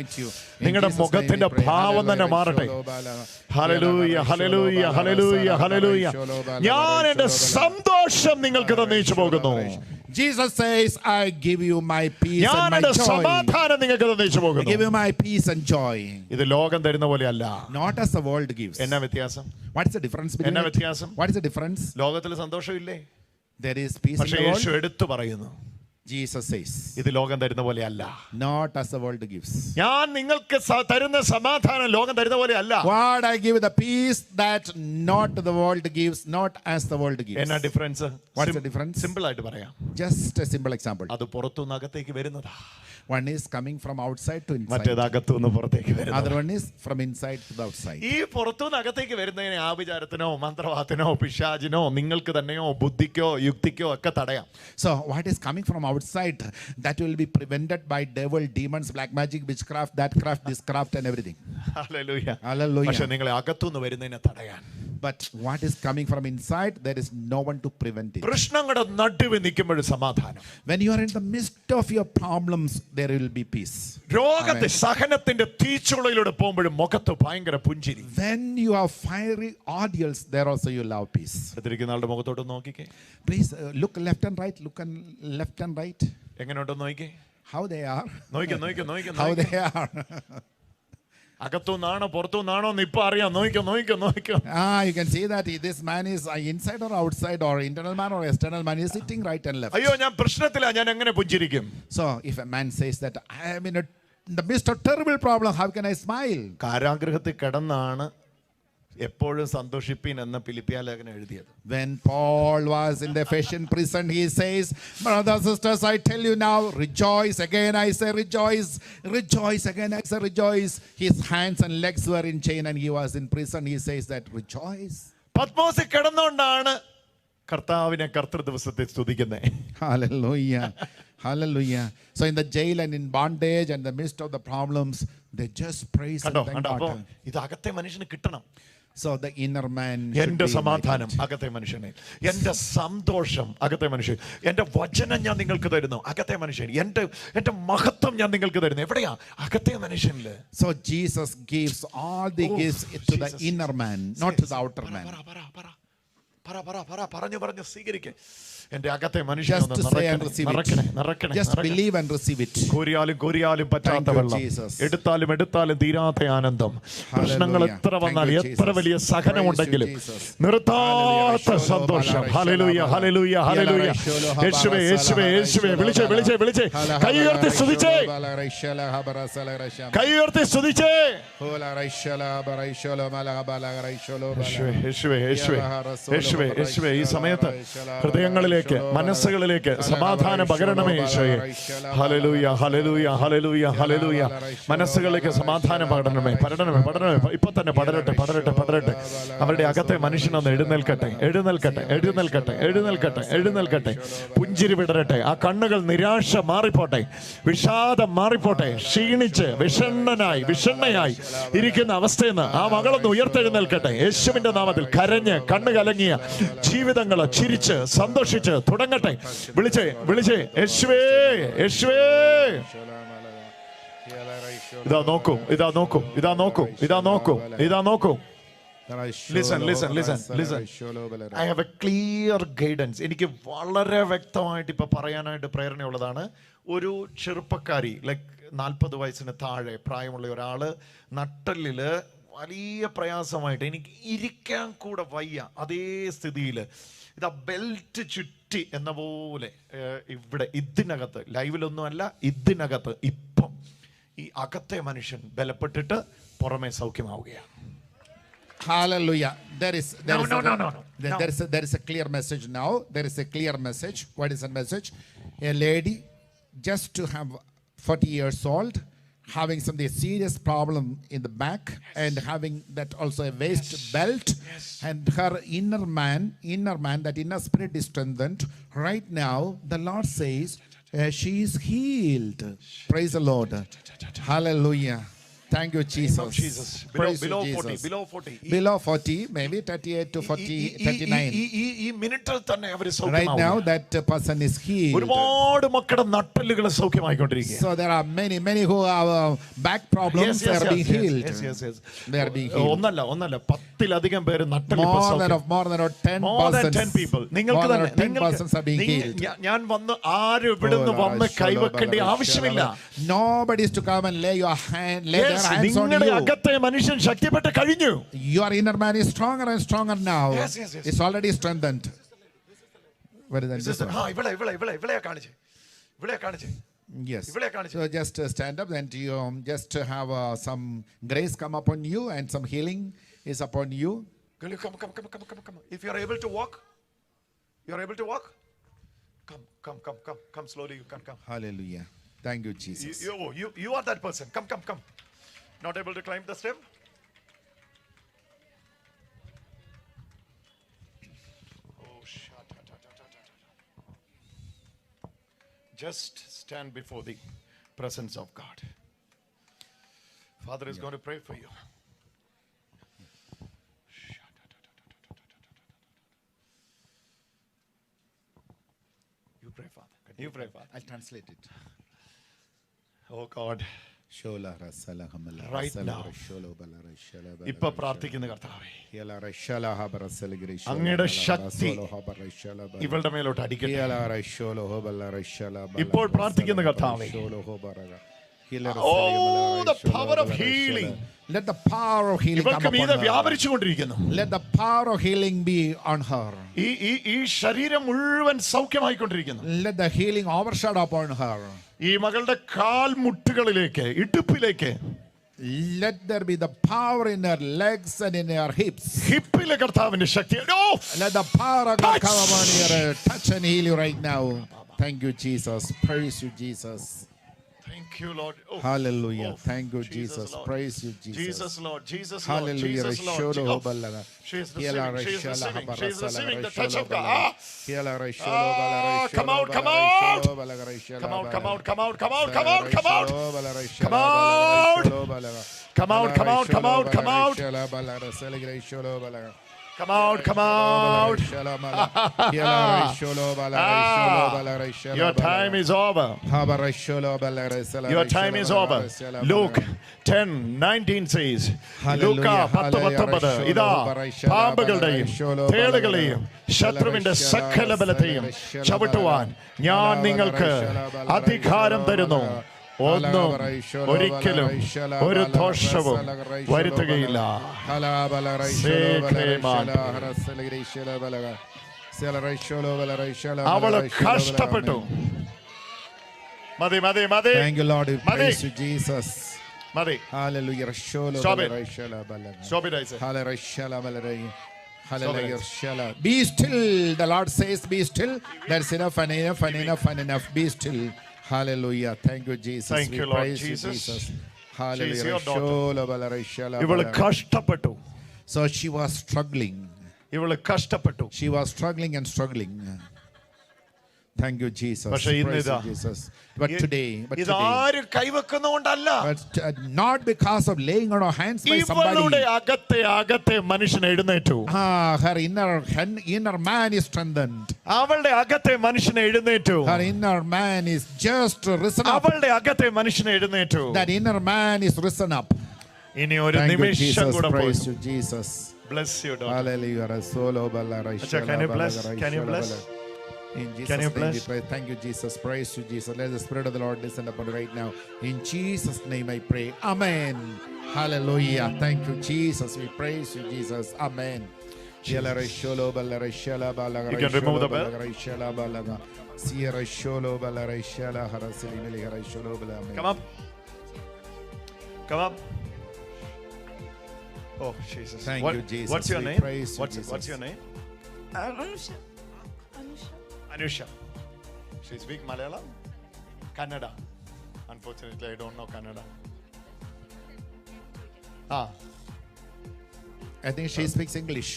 നിങ്ങളുടെ മുഖത്തിന്റെ ഭാവം തന്നെ മാറട്ടെ. Hallelujah, hallelujah, hallelujah, hallelujah. ഞാൻ എന്റെ സന്തോഷം നിങ്ങൾക്ക് തന്നേച്ചു പോകുന്നു. Jesus says, I give you my peace and my joy. സമാധാനം നിങ്ങൾക്ക് തന്നേച്ചു പോകുന്നു. I give you my peace and joy. ഇത് ലോകം തരുന്ന പോലെയല്ല. Not as the world gives. എന്നാ വ്യത്യാസം? What is the difference between എന്നാ it? വ്യത്യാസം? What is the difference? ലോകത്തിൽ സന്തോഷമില്ലേ? There is peace in പക്ഷേ the യേശു world. എടുത്തു പറയുന്നു, Jesus says, ഇത് ലോകം തരുന്ന പോലെയല്ല. not as the world gives. ഞാൻ നിങ്ങൾക്ക് തരുന്ന സമാധാനം ലോകം തരുന്ന പോലെയല്ല. What I give the peace that not the world gives, not as the world gives. എന്നാ difference? What's the difference? Simple ആയിട്ട് പറയാം. Just a simple example. അത് പുറത്തുനിന്ന് അകത്തേക്ക് വരുന്നതാ. One is coming from outside to inside. മറ്റേത് അകത്തുനിന്ന് പുറത്തേക്ക് വരുന്നത്. Other one is from inside to the outside. ഈ പുറത്തുനിന്ന് അകത്തേക്ക് വരുന്നതിനെ ആഭിചാരത്തിനോ മന്ത്രവാദത്തിനോ പിശാചിനോ നിങ്ങൾക്ക് തന്നെയോ ബുദ്ധിക്കോ യുക്തിക്കോ ഒക്കെ തടയാം. So what is coming from outside, that will be prevented by devil, demons, black magic, witchcraft, that craft, this craft and everything. Hallelujah. Hallelujah. പക്ഷെ നിങ്ങളെ അകത്തുനിന്ന് വരുന്നതിനെ തടയാൻ, But what is coming from inside, there is no one to prevent it. പ്രശ്നങ്ങളുടെ നടുവിൽ നിൽക്കുമ്പോൾ സമാധാനം. When you are in the midst of your problems, there will be peace. രോഗത്തെ സഹനത്തിന്റെ തീച്ചുളയിലൂടെ പോകുമ്പോൾ മുഖത്ത് ഭയങ്കര പുഞ്ചിരി. When you have fiery ordeals, there also you love peace. എത്തിരിക്കുന്ന ആളുടെ മുഖത്തോട്ട് നോക്കിക്കേ. Please look left and right. Look left and right. എങ്ങനെയുണ്ടെന്ന് നോക്കിക്കേ. How they are. നോക്കിക്കോ. How they are. അകത്തുനിന്നാണോ പുറത്തുനിന്നാണോ എന്ന് ഇപ്പൊ അറിയാം. നോക്കിക്കോ. You can see that this man is inside or outside, or internal man or external man is sitting right and left. അയ്യോ, ഞാൻ പ്രശ്നത്തിലാ, ഞാൻ എങ്ങനെ പുഞ്ചിരിക്കും? So if a man says that I am in the midst of terrible problem, how can I smile? കാരാഗൃഹത്തിൽ കിടന്നാണ് എപ്പോഴും സന്തോഷിപ്പീൻ എന്ന ഫിലിപ്പിയ ലേഖനം എഴുതിയത്. When Paul was in the Ephesian prison, he says, brothers and sisters, I tell you now, rejoice. Again I say rejoice. Rejoice. Again I say rejoice. His hands and legs were in chain and he was in prison. He says that rejoice. പത്മോസിൽ കിടന്നുകൊണ്ടാണ് കർത്താവിനെ കർത്തൃ ദിവസത്തെ സ്തുതിക്കുന്നത്. Hallelujah. Hallelujah. So in the jail and in bondage and the midst of the problems, they just praise and thank അപ്പൊ God. ഇത് അകത്തെ മനുഷ്യന് കിട്ടണം. So the inner man should എന്റെ be സമാധാനം enlightened. അകത്തെ മനുഷ്യനെ, എന്റെ സന്തോഷം അകത്തെ മനുഷ്യൻ, എന്റെ വചനം ഞാൻ നിങ്ങൾക്ക് തരുന്നു അകത്തെ മനുഷ്യൻ, എന്റെ മഹത്വം ഞാൻ നിങ്ങൾക്ക് തരുന്നു എവിടെയാ? അകത്തെ മനുഷ്യനില്. So Jesus gives all the gifts to the inner man, not to the outer man. പറഞ്ഞു സ്വീകരിക്കേ. എന്റെ അകത്തെ മനുഷ്യനെ Just to say and receive it. Just believe and receive it. കോരിയാലും പറ്റാത്ത Thank you, വെള്ളം, Jesus. എടുത്താലും തീരാത്ത ആനന്ദം. പ്രശ്നങ്ങൾ എത്ര വന്നാൽ, Thank you, എത്ര Jesus. വലിയ സഹനമുണ്ടെങ്കിലും Praise you, Jesus. നിർത്താത്ത Hallelujah. സന്തോഷം. Hallelujah, hallelujah, hallelujah. യേശുവേ, യേശുവേ, യേശുവേ, വിളിച്ചേ കൈ ഉയർത്തി സ്തുതിച്ചേ, കൈ ഉയർത്തി സ്തുതിച്ചേ. യേശുവേ, ഈ സമയത്ത് ഹൃദയങ്ങളിലേക്ക്, മനസ്സുകളിലേക്ക് സമാധാനം പകരണമേ ഈശോയെ. Hallelujah, hallelujah, hallelujah, hallelujah. മനസ്സുകളിലേക്ക് സമാധാനം പകരണമേ. ഇപ്പൊ തന്നെ പടരട്ടെ. അവരുടെ അകത്തെ മനുഷ്യനൊന്ന് എഴുന്നേൽക്കട്ടെ. പുഞ്ചിരി വിടരട്ടെ. ആ കണ്ണുകൾ നിരാശ മാറിപ്പോട്ടെ, വിഷാദം മാറിപ്പോട്ടെ. ക്ഷീണിച്ച് വിഷണ്ണയായി ഇരിക്കുന്ന അവസ്ഥയിൽ നിന്ന് ആ മകളൊന്ന് ഉയർത്തെഴുന്നേൽക്കട്ടെ. യേശുവിന്റെ നാമത്തിൽ കരഞ്ഞ് കണ്ണ് കലങ്ങിയ ജീവിതങ്ങൾ ചിരിച്ച് സന്തോഷിച്ച് തുടങ്ങട്ടെ. വിളിച്ചേ യേശുവേ. ഇതാ നോക്കൂ. Listen. I have a clear guidance. എനിക്ക് വളരെ വ്യക്തമായിട്ട് ഇപ്പൊ പറയാനായിട്ട് പ്രേരണയുള്ളതാണ്. ഒരു ചെറുപ്പക്കാരി, ലൈക്ക് 40 വയസ്സിന് താഴെ പ്രായമുള്ള ഒരാള് നട്ടലില് വലിയ പ്രയാസമായിട്ട്, എനിക്ക് ഇരിക്കാൻ കൂടെ വയ്യ, അതേ സ്ഥിതിയിൽ ഇതാ ബെൽറ്റ് ചുറ്റി എന്ന പോലെ ഇവിടെ ഇതിനകത്ത്, ലൈവിലൊന്നും അല്ല, ഇതിനകത്ത് ഇപ്പം ഈ അകത്തെ മനുഷ്യൻ ബലപ്പെട്ടിട്ട് പുറമെ സൗഖ്യമാവുകയാണ്. Hallelujah. There is No. a clear message now. There is a clear message. What is that message? A lady just to have 40 years old, having some serious problem in the back, and having that also a waist belt, and her inner man, that inner spirit is strengthened. Right now, the Lord says she is healed. Praise the Lord. Hallelujah. Thank you, Jesus. Praise Below you, 40, Jesus. below 40. Below 40, maybe 38 to 40, 39. ഈ മിനിറ്റിൽ തന്നെ അവർ Right സൗഖ്യമാവുകയാണ്. now, that person is healed. ഒരുപാട് മക്കളുടെ നട്ടലുകൾ സൗഖ്യമായിക്കൊണ്ടിരിക്കുക. So there are many who have back problems. They are being healed. They are being healed. ഒന്നല്ല 10-ലധികം പേര് നട്ടൽ More than 10 persons. people. നിങ്ങൾക്ക് More than തന്നെ 10 persons are being healed. ഞാൻ വന്ന് ആരും ഇവിടുന്ന് വന്ന് കൈവെക്കേണ്ട ആവശ്യമില്ല. Nobody is to come and lay their hands on നിങ്ങളുടെ you. അകത്തെ മനുഷ്യൻ ശക്തിപ്പെട്ട് കഴിഞ്ഞു. Your inner man is stronger and stronger now. Yes. It's already strengthened. Where is that? This one? ഇവിടെയാ കാണിച്ചേ. Yes. ഇവിടെ കാണിച്ചു. So just stand up and you just have some grace come upon you and some healing is upon you. Come. If you are able to walk, come slowly. You can come. Hallelujah. Thank you, Jesus. You are that person. Come. Not able to climb the step? Just stand before the presence of God. Father is going to pray for you. You pray, Father. I'll translate it. Oh God. Right now. ഇപ്പൊ പ്രാർത്ഥിക്കുന്ന കർത്താവേ, അങ്ങയുടെ ശക്തി ഇവളുടെ മേലോട്ട് അടിക്കട്ടെ. ഇപ്പോൾ പ്രാർത്ഥിക്കുന്ന കർത്താവേ, oh, the power of healing. Let the power of healing come ഇവൾക്ക് upon മീതെ her. വ്യാപരിച്ചുകൊണ്ടിരിക്കുന്നു. Let the power of healing be on her. ഈ ശരീരം മുഴുവൻ സൗഖ്യമായിക്കൊണ്ടിരിക്കുന്നു. Let the healing overshadow upon her. ഈ മകളുടെ കാൽ മുട്ടുകളിലേക്ക്, ഇടുപ്പിലേക്ക് Let there be the power in her legs and in her hips. ഹിപ്പിലെ കർത്താവിന്റെ ശക്തി. Let the power of God come upon you. Touch and heal you right now. Thank you, Jesus. Praise you, Jesus. Thank you, Lord. Hallelujah. Thank you, Jesus. Lord. Praise you, Jesus. Jesus, Lord. Jesus, Lord. Hallelujah. Jesus, Lord. Resholo Oh, hobalaga. she is Hiela receiving. She is reshala receiving. She is habarasala receiving the resholo touch of God. balaga. Hiela resholo balaga resholo Come out, come balaga out. resholo balaga resholo Come out, balaga. come out, come out, come out, come out, come out. Resholo balaga resholo Come balaga out. resholo balaga. Come out, come out, come out, come out. Resholo balaga resholo balaga. Come out, come out. Your time is over. Your time is over. Luke 10:19 says, ലൂക്ക 10:19, ഇതാ പാമ്പുകളുടെയും തേളുകളെയും ശത്രുവിന്റെ സകല ബലത്തെയും ചവിട്ടുവാൻ ഞാൻ നിങ്ങൾക്ക് അധികാരം തരുന്നു. ഒന്നും ഒരിക്കലും ഒരു ദോഷവും വരുത്തുകയില്ല. അവള് കഷ്ടപ്പെട്ടു. മതി മതി മതി. Thank you, Lord. We praise you, Jesus. മതി. Hallelujah. Stop it. Stop it, I say. Hallelujah. Be still. The Lord says, be still. That's enough and enough and enough and enough. Be still. Hallelujah. Thank you, Jesus. Thank We you, Lord praise Jesus. You, Jesus. She is Hallelujah. your ഇവള് കഷ്ടപ്പെട്ടു. So she was struggling. ഇവള് കഷ്ടപ്പെട്ടു. She was struggling and struggling. Thank you, Jesus. പക്ഷേ ഇന്ന് Praise ഇതാ. you, Jesus. But today, ഇതാരും കൈവെക്കുന്നോണ്ടല്ല. not because of laying on our hands by ഇവളുടെ somebody. അകത്തെ മനുഷ്യൻ എഴുന്നേറ്റു. Her inner man is strengthened. അവളുടെ അകത്തെ മനുഷ്യൻ എഴുന്നേറ്റു. Her inner man is just risen up. അവളുടെ അകത്തെ മനുഷ്യൻ എഴുന്നേറ്റു. That inner man is risen up. ഇനി ഒരു Thank you, നിമിഷം Jesus. കൂടെ Praise പോയി. you, Jesus. Bless you, daughter. Hallelujah. Solo Acha, can you bless? Can you bless? In Jesus' Can you name we bless? pray. Thank you, Jesus. Praise you, Jesus. Let the Spirit of the Lord descend upon you right now. In Jesus' name I pray. Amen. Hallelujah. Thank you, Jesus. We praise you, Jesus. Amen. You can remove the bell. Come up. Come up. Oh, Jesus. Thank you, Jesus. What's your We name? praise you, What's Jesus. your name? Anusha. Anusha. She speaks Malayalam? Kannada. Unfortunately, I don't know Kannada. I think she speaks English.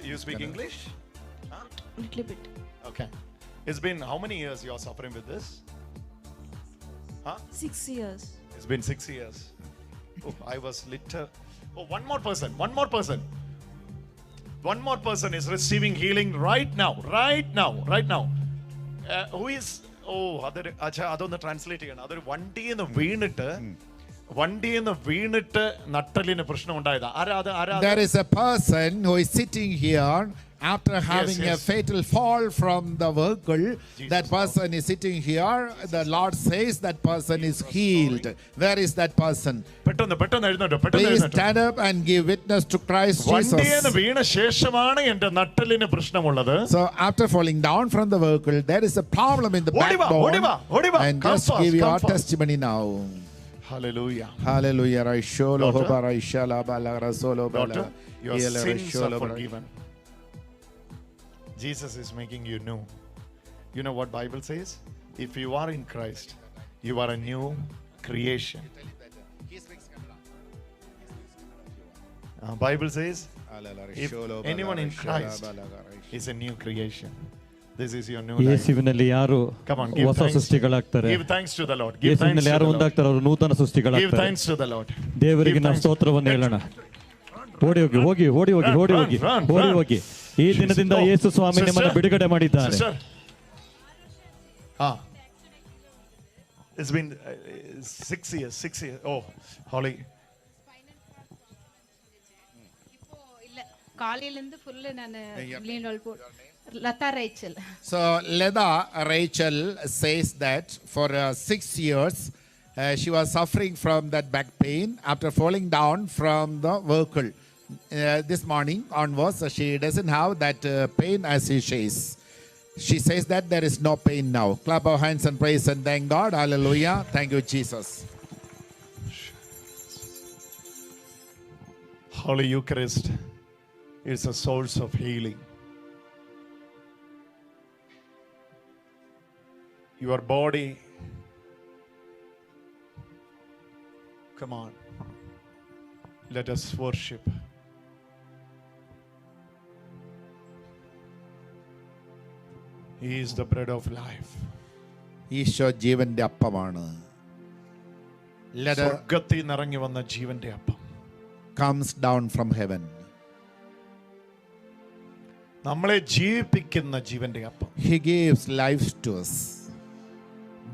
You speak English? Little bit. Okay. It's been how many years you are suffering with this? 6 years. It's been 6 years. Oh, I was little. Oh, one more person. One more person. One more person is receiving healing right now. Right now. Right now. Who is? Oh, അതൊന്ന് translate ചെയ്യണം. അതൊരു വണ്ടിയിൽ നിന്ന് വീണിട്ട് നട്ടലിന് പ്രശ്നം ഉണ്ടായതാ. There is a person who is sitting here after having a fatal fall from the vehicle. That person is sitting here. The Lord says that person is healed. Where is that person? പെട്ടെന്ന് എഴുന്നേറ്റോ. Please stand up and give witness to Christ വണ്ടിയിൽ നിന്ന് Jesus. വീണ ശേഷമാണ് എന്റെ നട്ടലിന് പ്രശ്നമുള്ളത്. So after falling down from the vehicle, there is a problem in the backbone. ഓടി വാ. And Come just fast, give your come fast. testimony now. Hallelujah. Hallelujah. Raisholo Daughter, hoba raishala bala rasolo bala. Daughter, your Yela sins raisholo are bala. forgiven. Jesus is making you new. You know what Bible says? If you are in Christ, you are a new creation. Bible says, if anyone in Christ is a new creation, this is your new life. ಯೇಸುವಿನಲ್ಲಿ ಯಾರು Come on, give ಹೊಸ thanks. ಸೃಷ್ಟಿಗಳಾಗ್ತಾರೆ, Give thanks to the Lord. Give thanks ಯೇಸುವಿನಲ್ಲಿ to ಯಾರು the Lord. ಒಂದಾಗ್ತಾರೆ ಅವರು ನೂತನ Give ಸೃಷ್ಟಿಗಳಾಗ್ತಾರೆ. thanks to the Lord. ದೇವರಿಗೆ Give ನಾವು thanks. ಸ್ತೋತ್ರವನ್ನು ಹೇಳೋಣ. ಓಡಿ ಹೋಗಿ ಈ ದಿನದಿಂದ ಯೇಸು ಸ್ವಾಮಿ ನಿಮ್ಮನ್ನು ಬಿಡುಗಡೆ ಮಾಡಿದ್ದಾನೆ. Sister. It's been 6 years. Oh, Holly. காலையிலிருந்து ஃபுல்லு நான் Latha Rachel. So Leda Rachel says that for 6 years she was suffering from that back pain after falling down from the vehicle. This morning onwards she doesn't have that pain as she says. She says that there is no pain now. Clap our hands and praise and thank God. Hallelujah. Thank you, Jesus. Holy Eucharist is a source of healing. Your body, come on, let us worship. He is the bread of life. Eesho ജീവന്റെ അപ്പമാണ്. Let us സ്വർഗ്ഗത്തിൽ നിന്ന് ഇറങ്ങി വന്ന ജീവന്റെ അപ്പം comes down from heaven. നമ്മളെ ജീവിപ്പിക്കുന്ന ജീവന്റെ അപ്പം. He gives life to us.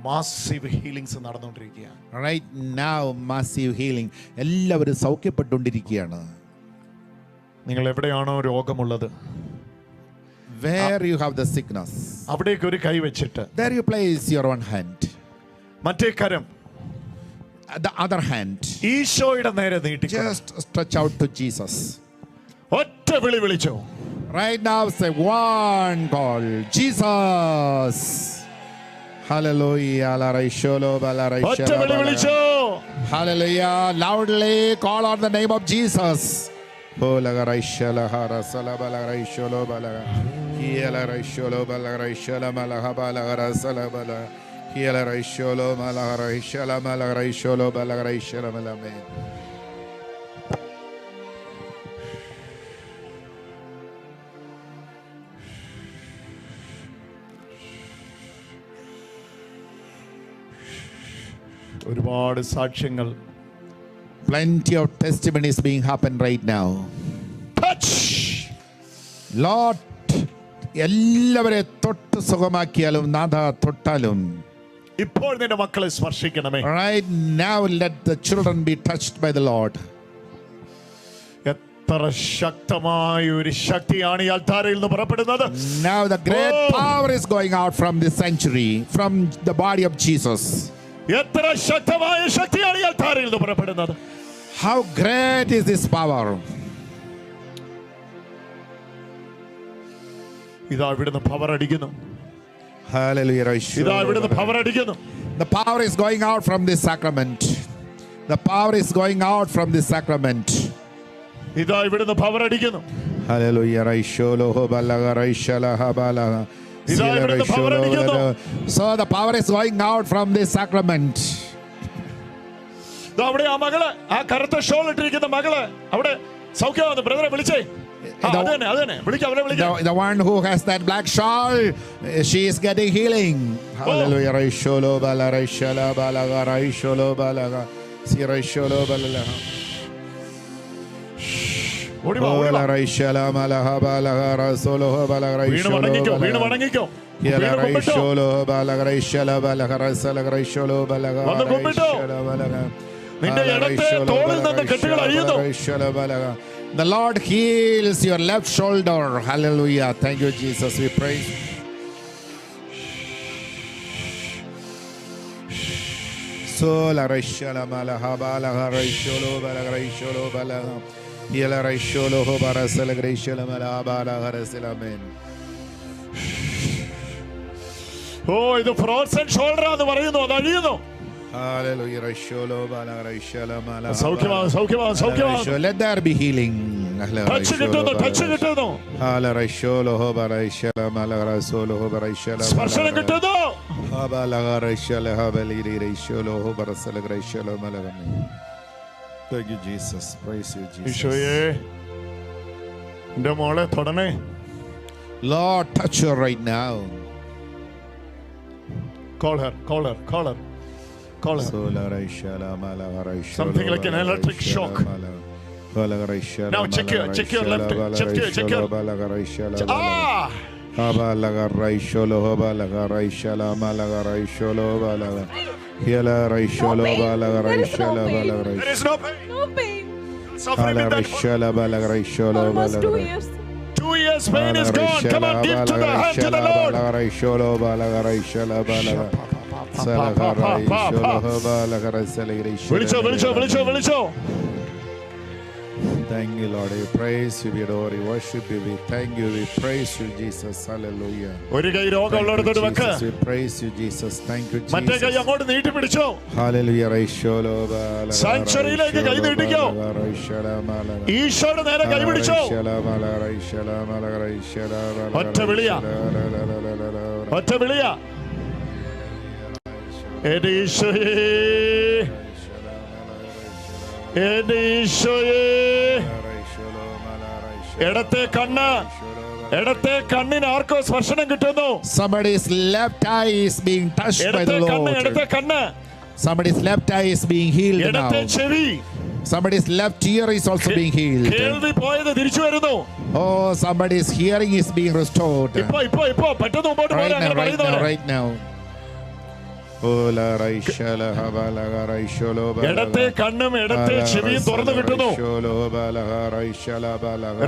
Massive healings നടന്നുകൊണ്ടിരിക്കുകയാണ്. Right now massive healing. എല്ലാവരും സൗഖ്യപ്പെട്ടുകൊണ്ടിരിക്കുകയാണ്. നിങ്ങൾ എവിടെയാണോ രോഗമുള്ളത്, Where you have the sickness, അവിടേക്ക് ഒരു കൈ വെച്ചിട്ട് there you place your one hand. മറ്റേ കരം The other hand, ഈശോയുടെ നേരെ നീട്ടി just stretch out to Jesus. ഒറ്റ വിളി വിളിച്ചോ. Right now say one call, Jesus. Hallelujah. ഒറ്റ വിളി വിളിച്ചോ. Hallelujah. Loudly call on the name of Jesus. ഒരുപാട് സാക്ഷ്യങ്ങൾ, Plenty of testimonies being happened right now. touch. Lord, എല്ലാവരെ തൊട്ട് സുഖമാക്കിയാലും നാഥ തൊട്ടാലും. ഇപ്പോൾ നിന്റെ മക്കളെ സ്പർശിക്കണമേ. Right now let the children be touched by the Lord. എത്ര ശക്തമായ ഒരു ശക്തിയാണ് ഈ അൾത്താരയിൽ നിന്ന് പുറപ്പെടുന്നത്. Now the great power is going out from this sanctuary, from the body of Jesus. എത്ര ശക്തമായ ശക്തിയാണ് ഈ അൾത്താരയിൽ നിന്ന് പുറപ്പെടുന്നത്. How great is this power? ഇതാ ഇവിടുന്ന് പവർ അടിക്കുന്നു. Hallelujah. ഇതാ ഇവിടുന്ന് പവർ അടിക്കുന്നു. The power is going out from this sacrament. The power is going out from this sacrament. ഇതാ ഇവിടുന്ന് പവർ അടിക്കുന്നു. Hallelujah. Raisholoho balaga raishalaha balaga. ഇതാ ഇവിടുന്ന് പവർ അടിക്കുന്നു. So the power is going out from this sacrament. ഇതാ അവിടെ ആ മകള്, ആ കറുത്ത ഷോൾ ഇട്ടിരിക്കുന്ന മകള് അവിടെ സൗഖ്യമാവുന്നു. ബ്രദറെ വിളിച്ചേ. അതന്നെ വിളിക്കാം, അവരെ വിളിക്കാം. The one who has that black shawl, she is getting healing. Hallelujah. Raisholo bala raishala balaga raisholo balaga. Si raisholo balaga. ഓടി വാ, ഓടി വാ. Raishala malaha balaga rasolo balaga വീണ് raisholo വണങ്ങിക്കോ, വീണ് balaga. വണങ്ങിക്കോ. Yala വീണ് കുമ്പിട്ടോ. raisholo balaga raishala balaga rasala raisholo balaga. വന്ന് കുമ്പിട്ടോ. Raishala balaga. നിന്റെ ഇടത്തെ തോളിൽ നിന്ന് കെട്ടുകൾ അഴിയുന്നു. Raishala balaga. The Lord heals your left shoulder. Hallelujah. Thank you, Jesus. We praise. Sola raishala malaha balaga raisholo balaga raisholo balaga. Yala raisholo ho barasala raishala malaha balaga rasala. Amen. ഓ, ഇത് frozen shoulder എന്ന് പറയുന്നു, അത് അഴിയുന്നു. Hallelujah. Raisholo balaga raishala malaha. സൗഖ്യമാവും, സൗഖ്യമാവും, സൗഖ്യമാവും. Let there be healing. Touch കിട്ടുന്നു, touch കിട്ടുന്നു. സ്പർശനം കിട്ടുന്നു. Thank you, Jesus. Praise you, Jesus. ഈശോയെ, എന്റെ മോളെ തൊടണേ. Lord, touch her right now. Call her, call her, call her, call her. Something like an electric shock. Now check your left, check your. Ah! There is no pain. No pain. Suffering with that. Almost 2 years. 2 years pain is gone. Come on, give to the hand to the Lord. വിളിച്ചോ, വിളിച്ചോ, വിളിച്ചോ, വിളിച്ചോ. Thank you, Lord. We praise you, we adore you, worship you, we thank you, we praise you, Jesus. Hallelujah. ഒരു കൈ Thank you, രോഗമുള്ളടത്തോട് വെക്ക്. Jesus. We praise you, Jesus. Thank you, മറ്റേ കൈ Jesus. അങ്ങോട്ട് നീട്ടി പിടിച്ചോ. Hallelujah. Raisholo bala. സാങ്ച്വറിയിലേക്ക് കൈ നീട്ടിക്കോ. ഈശോയുടെ നേരെ കൈ പിടിച്ചോ. ഒറ്റ വിളിയാ. ഒറ്റ വിളിയാ. എന്റെ ഈശോയേ, എന്റെ ഈശോയേ. ഇടത്തെ കണ്ണിന് ആർക്കോ സ്പർശനം കിട്ടുന്നു. Somebody's left eye is being touched by the ഇടത്തെ Lord. കണ്ണ്. Somebody's left eye is being healed now. ഇടത്തെ ചെവി. Somebody's left ear is also being healed. കേൾവി പോയത് തിരിച്ചു വരുന്നു. Oh, somebody's hearing is being restored. ഇപ്പോ പെട്ടെന്ന് മുമ്പോട്ട് Right പോരാ. now, right now. Oh, la raishala habala raisholo bala. ഇടത്തെ കണ്ണും ഇടത്തെ ചെവിയും തുറന്നു കിട്ടുന്നു.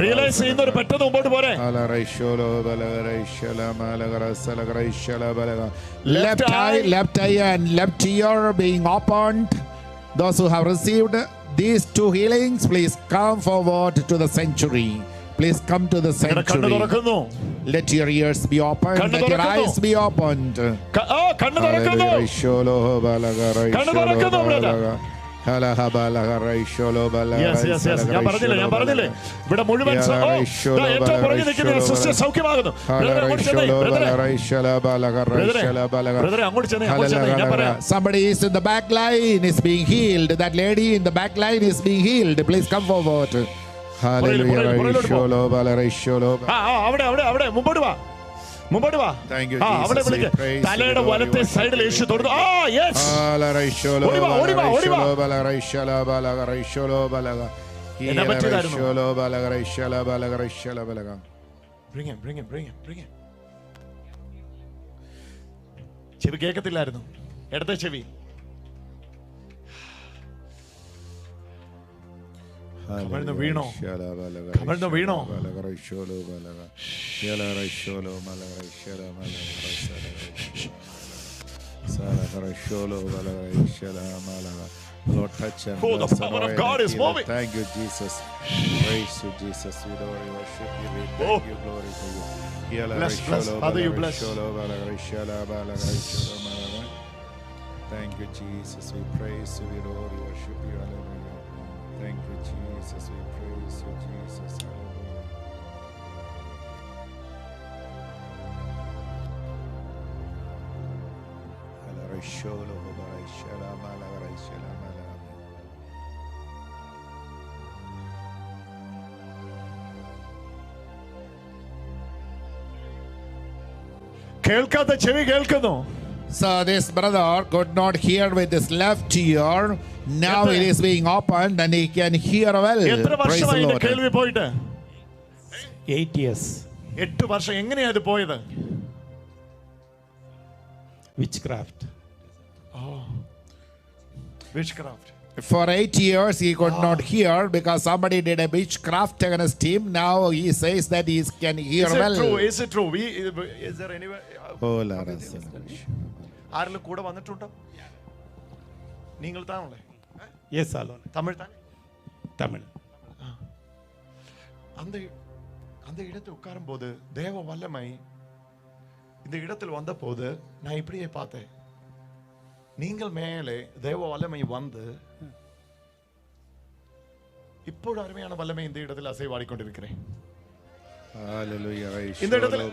റിയലൈസ് ചെയ്യുന്നവർ പെട്ടെന്ന് മുമ്പോട്ട് പോരെ. Left eye and left ear being opened. Those who have received these two healings, please come forward to the sanctuary. Please come to the കണ്ണ് sanctuary. തുറക്കുന്നു. Let your ears be opened. കണ്ണ് Let your തുറക്കുന്നു. eyes be opened. കണ്ണ് തുറക്കുന്നു. കണ്ണ് തുറക്കുന്നു brother. Yes. ഞാൻ പറഞ്ഞില്ലേ ഇവിടെ മുഴുവൻ ഏറ്റവും പുറകിൽ നിൽക്കുന്ന സിസ്റ്റർ സൗഖ്യമാകുന്നു. ബ്രദറെ അങ്ങോട്ട് ചെന്നേ. ഞാൻ പറയാം. Somebody is in the back line is being healed. That lady in the back line is being healed. Please come forward. Hallelujah. അവിടെ മുമ്പോട്ട് വാ. Thank you, അവിടെ Jesus. വിളിക്ക്. We praise തലയുടെ you, വലത്തെ Lord. സൈഡിൽ യേശു തൊടുന്നു. യെസ്. എന്നാ പറ്റിയതായിരുന്നു? Bring him. ചെവി കേൾക്കത്തില്ലായിരുന്നു. ഇടത്തെ ചെവി. കമഴ്ന്ന് വീണോ? Lord, touch and Oh, the bless power and of God is heal. moving. Thank you, Jesus. Praise you, Jesus. We adore you, worship you. We thank you, glory to you. Bless. Father, you bless. Thank you, Jesus. We praise you. We adore you, worship you. Hallelujah. Thank you, Jesus. We praise you, Jesus. Hallelujah. കേൾക്കാത്ത ചെവി കേൾക്കുന്നു. So this brother could not hear with his left ear. Now it is being opened and he can hear well. എത്ര Praise the വർഷമായി Lord. കേൾവി പോയിട്ട്? 8 years. 8 വർഷം. എങ്ങനെയാ ഇത് പോയത്? Witchcraft. Witchcraft. For 8 years he could not hear because somebody did a witchcraft against him. Now he says that he can hear Is it well. true? Is it true? Is there anywhere? Oh, Lord. ആരെങ്കിലും കൂടെ വന്നിട്ടുണ്ടോ? നിങ്ങൾ താണല്ലേ? Yes, alone. Tamil താൻ? Tamil. அந்த இடத்தில் உட்காரும் போது தேவ வல்லமை இந்த இடத்தில் வந்த போது நான் இப்படியே பார்த்தேன். நீங்கள் மேலே தேவ வல்லமை வந்து இப்போது அருமையான வல்லமை இந்த இடத்தில் அசைவாடிக்கொண்டிருக்கிறேன். இந்த இடத்துல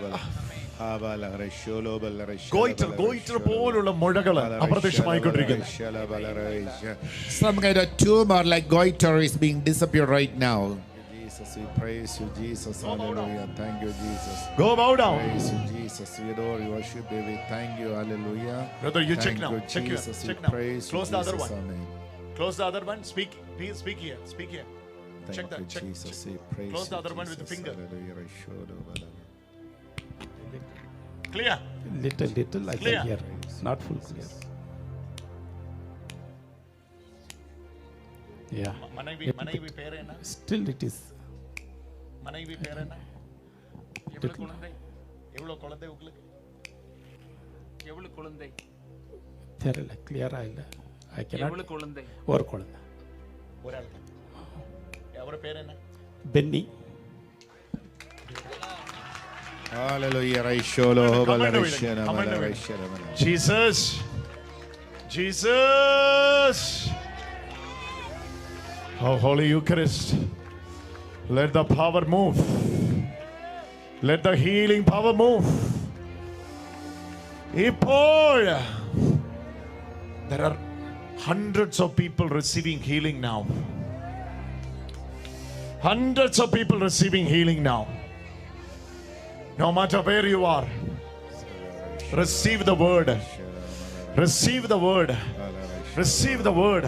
ഗോയിറ്റർ പോലുള്ള മുഴകൾ അപ്രത്യക്ഷമായിക്കൊണ്ടിരിക്കുന്നു. Some kind of tumor like goiter is being disappeared right now. Jesus, we praise you, Jesus. Hallelujah. Thank you, Jesus. Go bow down. Praise you, Jesus. We adore you, worship you. We thank you. Hallelujah. Brother, you check Thank now. you, Check here. Jesus. Check We now. praise you, Close the other Jesus. one. Amen. Close the other one. Speak. Please speak here. Speak here. Thank Check that. you, Check. Jesus. We praise Close the you, other one with the Jesus. finger. Hallelujah. Clear. Little I Clear. can hear. Not full clear. Yeah. மனைவி பேர் என்ன? Still it is. மனைவி பேர் என்ன? எவ்வளவு குழந்தை உங்களுக்கு? எவ்வளவு குழந்தை? தெரியல கிளியரா இல்ல. I cannot. எவ்வளவு குழந்தை? ஒரு குழந்தை. ஒராள். അവരുടെ പേരെന്നാ? Benny. Hallelujah. Raisholo Comment balarishana comment balarishana. Jesus, Jesus. Oh, Holy Eucharist, let the power move. Let the healing power move. ഇപ്പോൾ there are hundreds of people receiving healing now. Hundreds of people receiving healing now. No matter where you are, receive the word. Receive the word. Receive the word.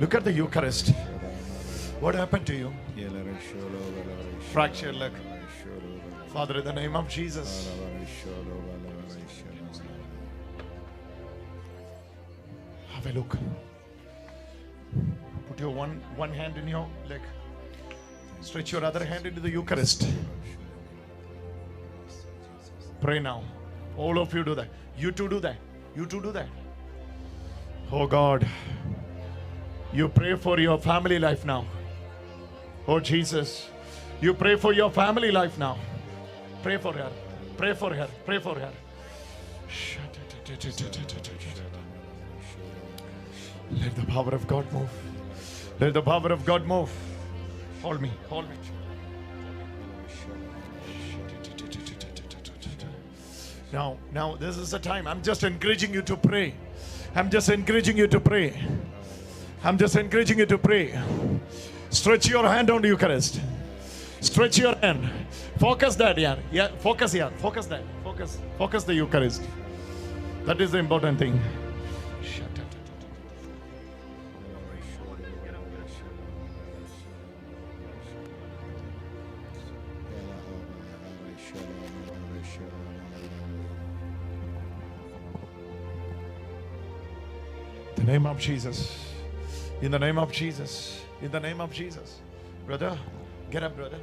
Look at the Eucharist. What happened to you? Fractured leg. Father, in the name of Jesus. Have a look. Put your one hand in your leg. Stretch your other hand into the Eucharist. Pray now. All of you do that. You too do that. You too do that. Oh God, you pray for your family life now. Oh Jesus, you pray for your family life now. Pray for her. Pray for her. Pray for her. Let the power of God move. Let the power of God move. Hold me. Hold me. Now, this is the time. I'm just encouraging you to pray. I'm just encouraging you to pray. I'm just encouraging you to pray. Stretch your hand on the Eucharist. Stretch your hand. Focus that, yeah. Yeah, focus here. Focus that. Focus the Eucharist. That is the important thing. In the name of Jesus. In the name of Jesus. In the name of Jesus. Brother, get up, brother.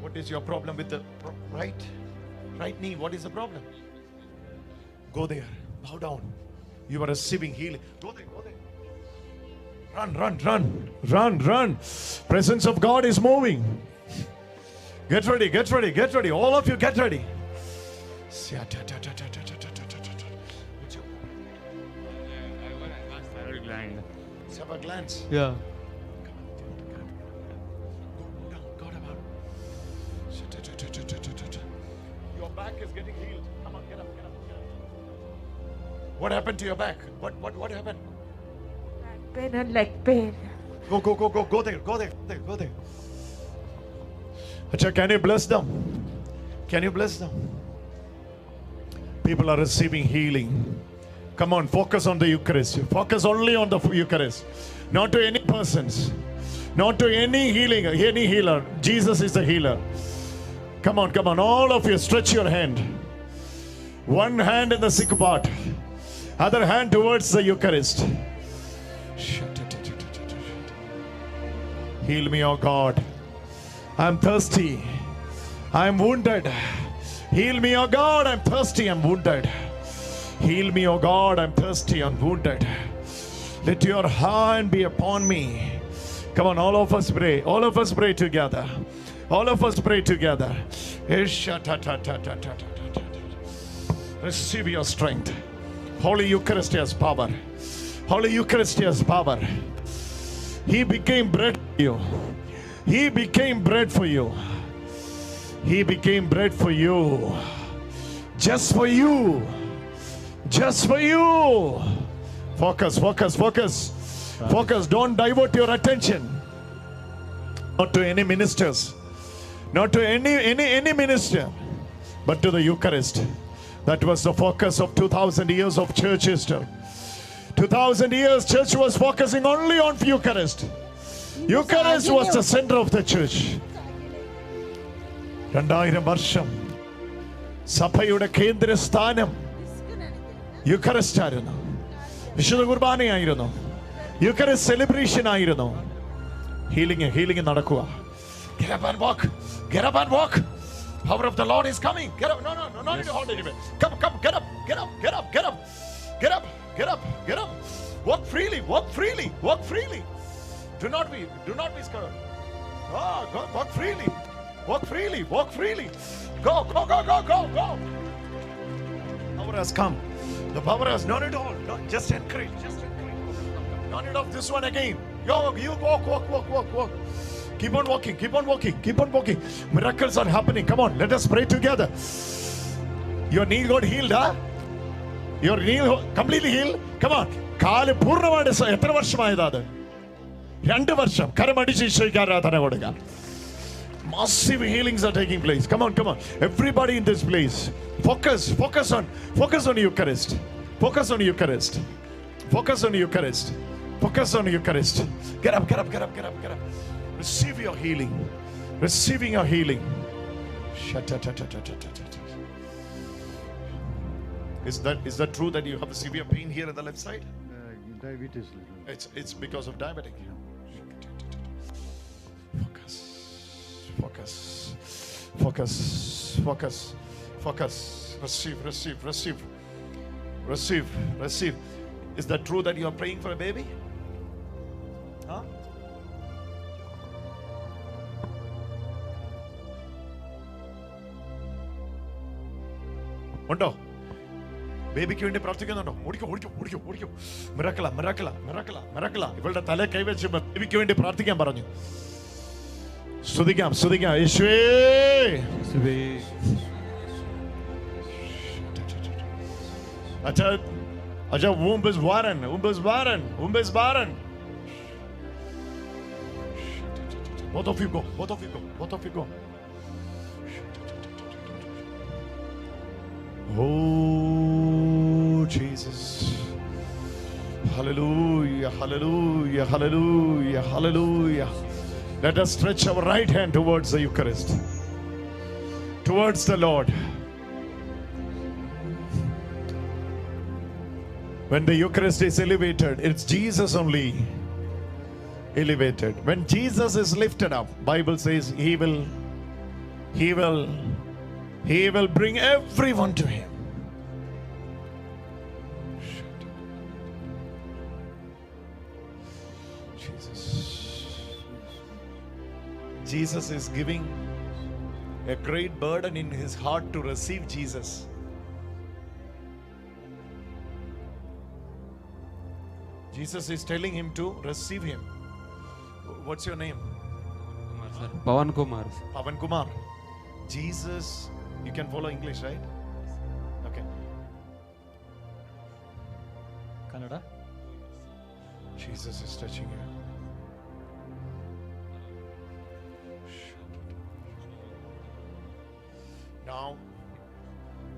What is your problem with the right knee? What is the problem? Go there. Bow down. You are receiving healing. Go there. Go there. Run. Presence of God is moving. Get ready. All of you get ready. Have a glance. Yeah. Your back is getting healed. Come on, get up. What happened to your back? What happened? Back pain and leg pain. Go there. Acha, can you bless them? People are receiving healing. Come on, focus on the Eucharist. Focus only on the Eucharist. Not to any persons. Not to any healer. Jesus is the healer. Come on. All of you, stretch your hand. One hand in the sick part. Other hand towards the Eucharist. Heal me, oh God. I'm thirsty. I'm wounded. Heal me, oh God. I'm thirsty. I'm wounded. Heal me, oh God, I'm thirsty and wounded. Let your hand be upon me. Come on, all of us pray. All of us pray together. Receive your strength. Holy Eucharist has power. He became bread for you. He became bread for you. Just for you. Focus. Don't divert your attention. Not to any ministers. Not to any minister. But to the Eucharist. That was the focus of 2000 years of church history. 2000 years church was focusing only on Eucharist. Eucharist was the center of the church. 2000 വർഷം സഭയുടെ കേന്ദ്രസ്ഥാനം Eucharist ആയിരുന്നു. വിശുദ്ധ കുർബാനയായിരുന്നു. Eucharist celebration ആയിരുന്നു. Healing നടക്കുക. Get up and walk. Power of the Lord is coming. Get up. No, not in the hold anyway. Come, get up. Walk freely. Do not be scared. Go, walk freely. Walk freely. Walk freely. Go, go, go, go, go, go. Power has come. The power has done it all. No, just encourage. Just encourage. No need of this one again. Yo, you walk, walk, walk, walk, walk. Keep on walking. Keep on walking. Keep on walking. Miracles are happening. Come on, let us pray together. Your knee got healed, huh? Your knee completely healed. Come on. കാല് പൂർണ്ണമായിട്ട് എത്ര വർഷമായതാ അത്? 2 വർഷം. കരമടിച്ച് ഈശോയ്ക്ക് ആരാധന കൊടുക്കുക. Massive healings are taking place. Come on, come on. Everybody in this place. Focus on Eucharist. Focus on Eucharist. Focus on Eucharist. Focus on Eucharist. Get up, get up, get up, get up, get up. Receive your healing. Receiving your healing. Is that true that you have a severe pain here on the left side? Diabetes. It's because of diabetic. Focus. Focus. Focus. Focus. Receive. Receive. Receive. Receive. Receive. Is that true that you are praying for a baby? Huh? ഉണ്ടോ? ബേബിക്ക് വേണ്ടി പ്രാർത്ഥിക്കുന്നുണ്ടോ? ഓടിക്കോ. മിറക്കിള. ഇവളുടെ തല കൈവച്ച് ബേബിക്ക് വേണ്ടി പ്രാർത്ഥിക്കാൻ പറഞ്ഞു. സ്തുതിക്കാം. യേശുവേ. Acha, womb is barren. Both of you go. Oh, Jesus. Hallelujah. Let us stretch our right hand towards the Eucharist, towards the Lord. When the Eucharist is elevated, it's Jesus only elevated. When Jesus is lifted up, Bible says he will bring everyone to him. Jesus is giving a great burden in his heart to receive Jesus. Jesus is telling him to receive him. What's your name? Pavan Kumar. Jesus, you can follow English, right? Okay. Kannada. Jesus is touching you. Now,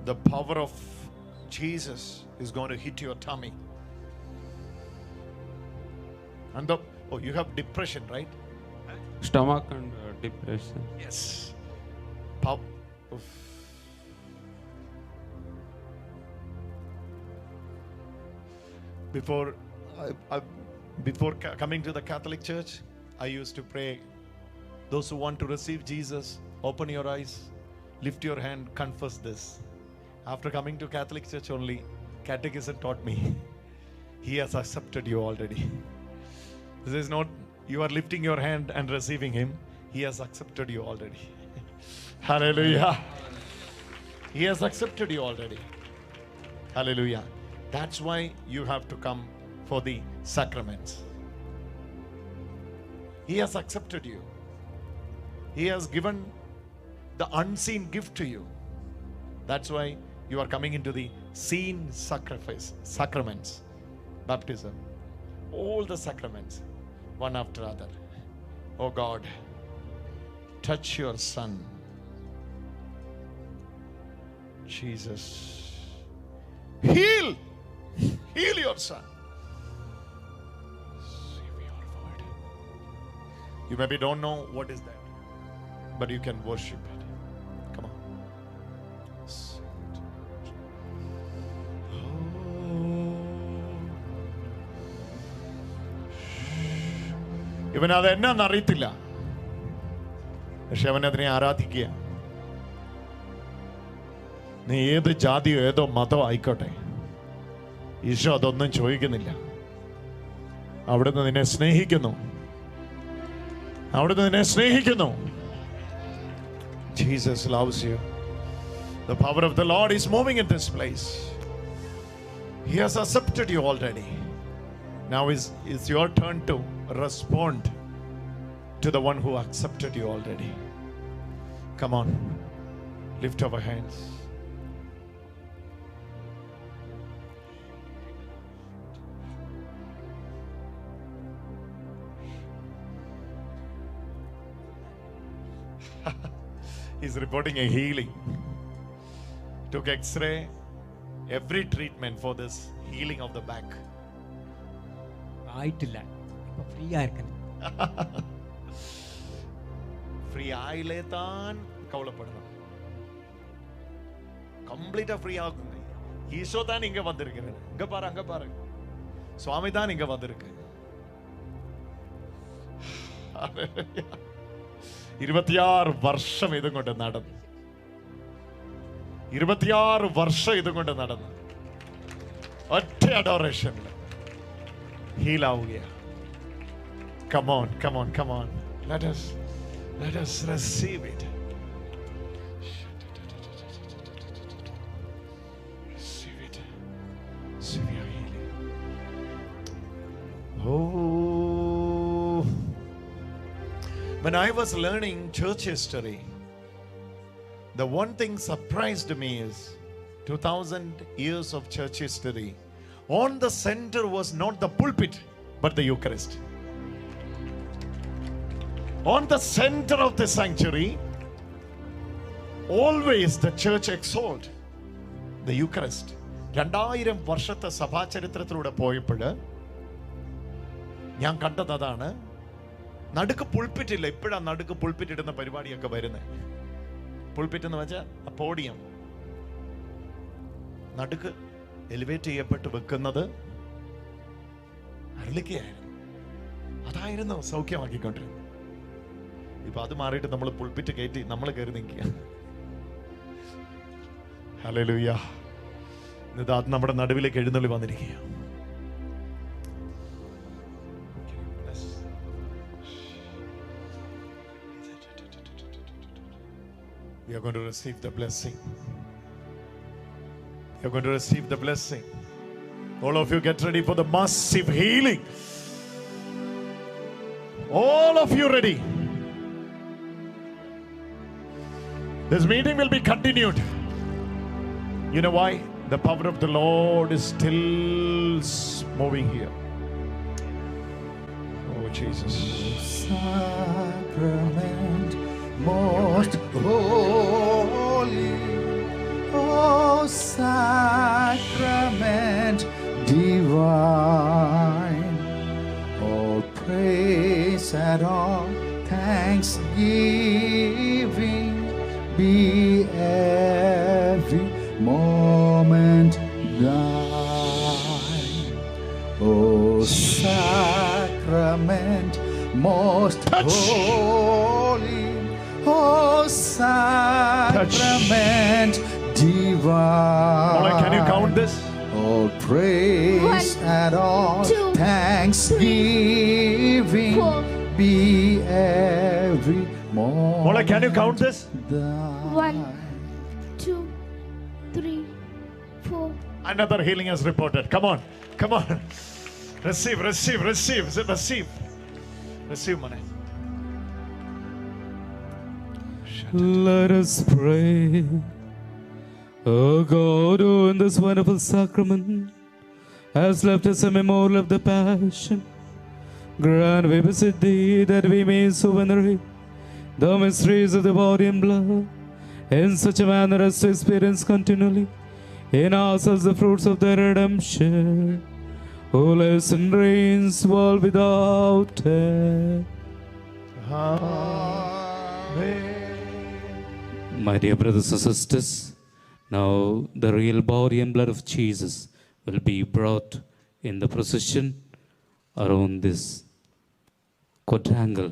the power of Jesus is going to hit your tummy. And you have depression, right? Stomach and depression. Yes. Before coming to the Catholic Church, I used to pray, those who want to receive Jesus, open your eyes, lift your hand, confess this. After coming to Catholic Church only, Catechism taught me, he has accepted you already. This is not you are lifting your hand and receiving him. He has accepted you already. Hallelujah. He has accepted you already. Hallelujah. That's why you have to come for the sacraments. He has accepted you. He has given the unseen gift to you. That's why you are coming into the seen sacraments. Baptism. All the sacraments, one after other. Oh God, touch your son. Jesus. Heal your son. You maybe don't know what is that, but you can worship it. Come on. ഇവൻ അത് എന്നാന്ന് അറിയത്തില്ല, പക്ഷെ അവൻ അതിനെ ആരാധിക്കുക. നീ ഏത് ജാതിയോ ഏതോ മതമോ ആയിക്കോട്ടെ, ഈശോ അതൊന്നും ചോദിക്കുന്നില്ല. അവിടുന്ന് നിന്നെ സ്നേഹിക്കുന്നു. അവിടുന്ന് നിന്നെ സ്നേഹിക്കുന്നു. Jesus loves you. The power of the Lord is moving in this place. He has accepted you already. Now is your turn to respond to the one who accepted you already. Come on, lift our hands. He's reporting a healing. Took X-ray, every treatment for this healing of the back. ആയിട്ടില്ല, ഇപ്പൊ free ആയിരിക്കണം. Free ആയില്ലേ താൻ കവലപ്പെടണം. കംപ്ലീറ്റാ free ആകുന്നു. ഈശോ தான் இங்க வந்திருக்கிறார். அங்க பாரு சுவாமி தான் இங்க வந்திருக்கு. 26 വർഷം ഇതും കൊണ്ട് നടന്നു. 26 വർഷം ഇതും കൊണ്ട് നടന്നു. ഒറ്റ അഡോറേഷനിൽ ഹീൽ ആവുകയാണ്. Come on. Let us receive it. Receive it. Receive your healing. Oh, when I was learning church history, the one thing surprised me is 2000 years of church history. On the center was not the pulpit, but the Eucharist. On the center of the sanctuary, always the church exalted the Eucharist. 2000 വർഷത്തെ സഭാചരിത്രത്തിലൂടെ പോയപ്പോൾ ഞാൻ കണ്ടത് അതാണ്. നടുക്ക് pulpit ഇല്ല. ഇപ്പോഴാണ് നടുക്ക് pulpit ഇടുന്ന പരിപാടിയൊക്കെ വരുന്നത്. പുൾപിറ്റ് എന്ന് വെച്ചാൽ പോഡിയം നടുക്ക് എലിവേറ്റ് ചെയ്യപ്പെട്ട് വെക്കുന്നത് അരളിക്കയായിരുന്നു. അതായിരുന്നു സൗഖ്യമാക്കിക്കൊണ്ടിരുന്നത്. ഇപ്പൊ അത് മാറിയിട്ട് നമ്മൾ പുൾപിറ്റ് കയറ്റി നമ്മൾ കയറി നിൽക്കുക. ഹല്ലേലൂയ. ഇതാ നമ്മുടെ നടുവിലേക്ക് എഴുന്നള്ളി വന്നിരിക്കുക. We are going to receive the blessing. We are going to receive the blessing. All of you get ready for the massive healing. All of you ready? This meeting will be continued. You know why? The power of the Lord is still moving here. Oh, Jesus. Sacrament most holy, oh sacrament divine, all praise and all thanksgiving be every moment thine, oh sacrament most holy, oh sacrament divine. Can you count this? All praise and all thanksgiving be every moment. Can you count this? 1, 2, 3, 4. Another healing is reported. Come on. Receive, money. Let us pray. Oh God, who in this wonderful sacrament has left us a memorial of the Passion, grant, we beseech Thee, that we may so venerate the mysteries of the body and blood in such a manner as to experience continually in ourselves the fruits of the redemption, who lives and reigns world without end. My dear brothers and sisters, now the real body and blood of Jesus will be brought in the procession around this quadrangle,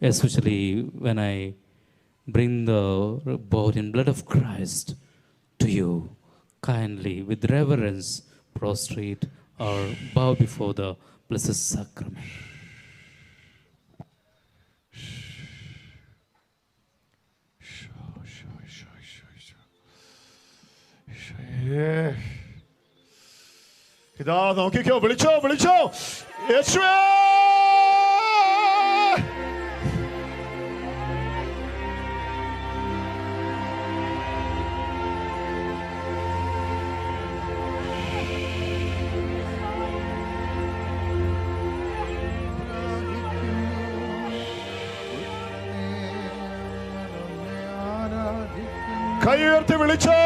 especially when I bring the body and blood of Christ to you. Kindly, with reverence, prostrate or bow before the Blessed Sacrament. ഇതാ നോക്കിക്കോ, വിളിച്ചോ വിളിച്ചോ, യേശുവേ. കൈ ഉയർത്തി വിളിച്ചോ,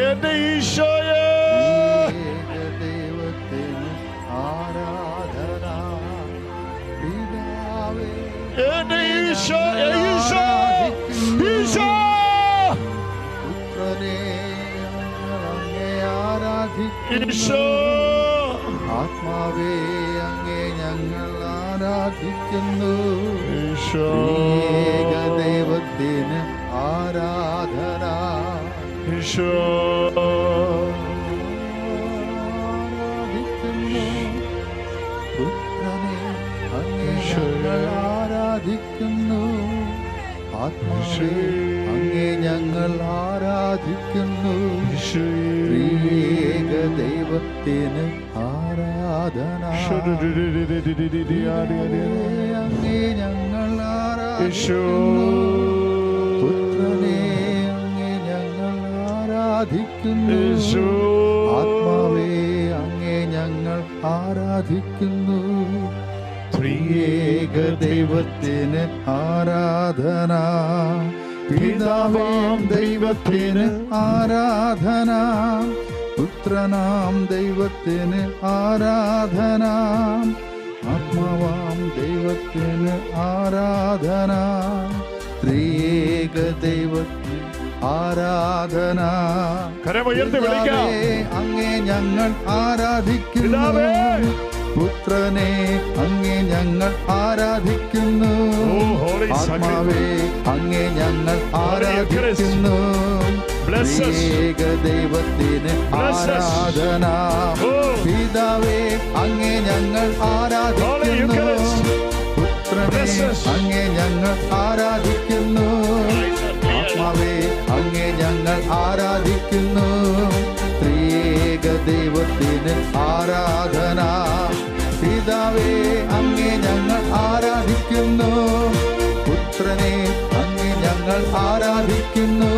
എന്റെ ഈശോയെ. എന്റെ ഈശോ, ഈശോ, ഈശോ. ഈശോ, ആത്മാവേ അങ്ങേ ഞങ്ങൾ ആരാധിക്കുന്നു. ഈശോ, ഏകദൈവത്തിന് ആരാധന. ഈശോ, ആരാധിക്കുന്നു. പുത്രനെ അങ്ങേ ഞങ്ങൾ ആരാധിക്കുന്നു. ആത്മാവേ അങ്ങേ ഞങ്ങൾ ആരാധിക്കുന്നു. ഏകദൈവത്തിന് ആരാധന. അങ്ങേ ഞങ്ങൾ ആരാധിക്കുന്നു. പുത്രനെ അങ്ങേ ഞങ്ങൾ ആരാധിക്കുന്നു. ആത്മാവേ അങ്ങേ ഞങ്ങൾ ആരാധിക്കുന്നു. ത്രിയേക ദൈവത്തിന് ആരാധന. പിതാവാം ദൈവത്തിന് ആരാധന. പുത്രനാം ദൈവത്തിന് ആരാധന. ആത്മാവാം ദൈവത്തിന് ആരാധന. ത്രിയേക ദൈവത്തിന് ആരാധന. കരമുയർത്തി വിളിക്കാം. അങ്ങേ ഞങ്ങൾ ആരാധിക്കുന്നു. പുത്രനെ അങ്ങേ ഞങ്ങൾ ആരാധിക്കുന്നു. ആത്മാവേ അങ്ങേ ഞങ്ങൾ ആരാധിക്കുന്നു. ഏകദൈവത്തിന് ആരാധന. പിതാവേ അങ്ങേ ഞങ്ങൾ ആരാധിക്കുന്നു. പുത്രനെ അങ്ങേ ഞങ്ങൾ ആരാധിക്കുന്നു. ആത്മാവേ അങ്ങേ ഞങ്ങൾ ആരാധിക്കുന്നു. ഏകദൈവത്തിന് ആരാധന. പിതാവേ അങ്ങേ ഞങ്ങൾ ആരാധിക്കുന്നു. പുത്രനെ അങ്ങേ ഞങ്ങൾ ആരാധിക്കുന്നു.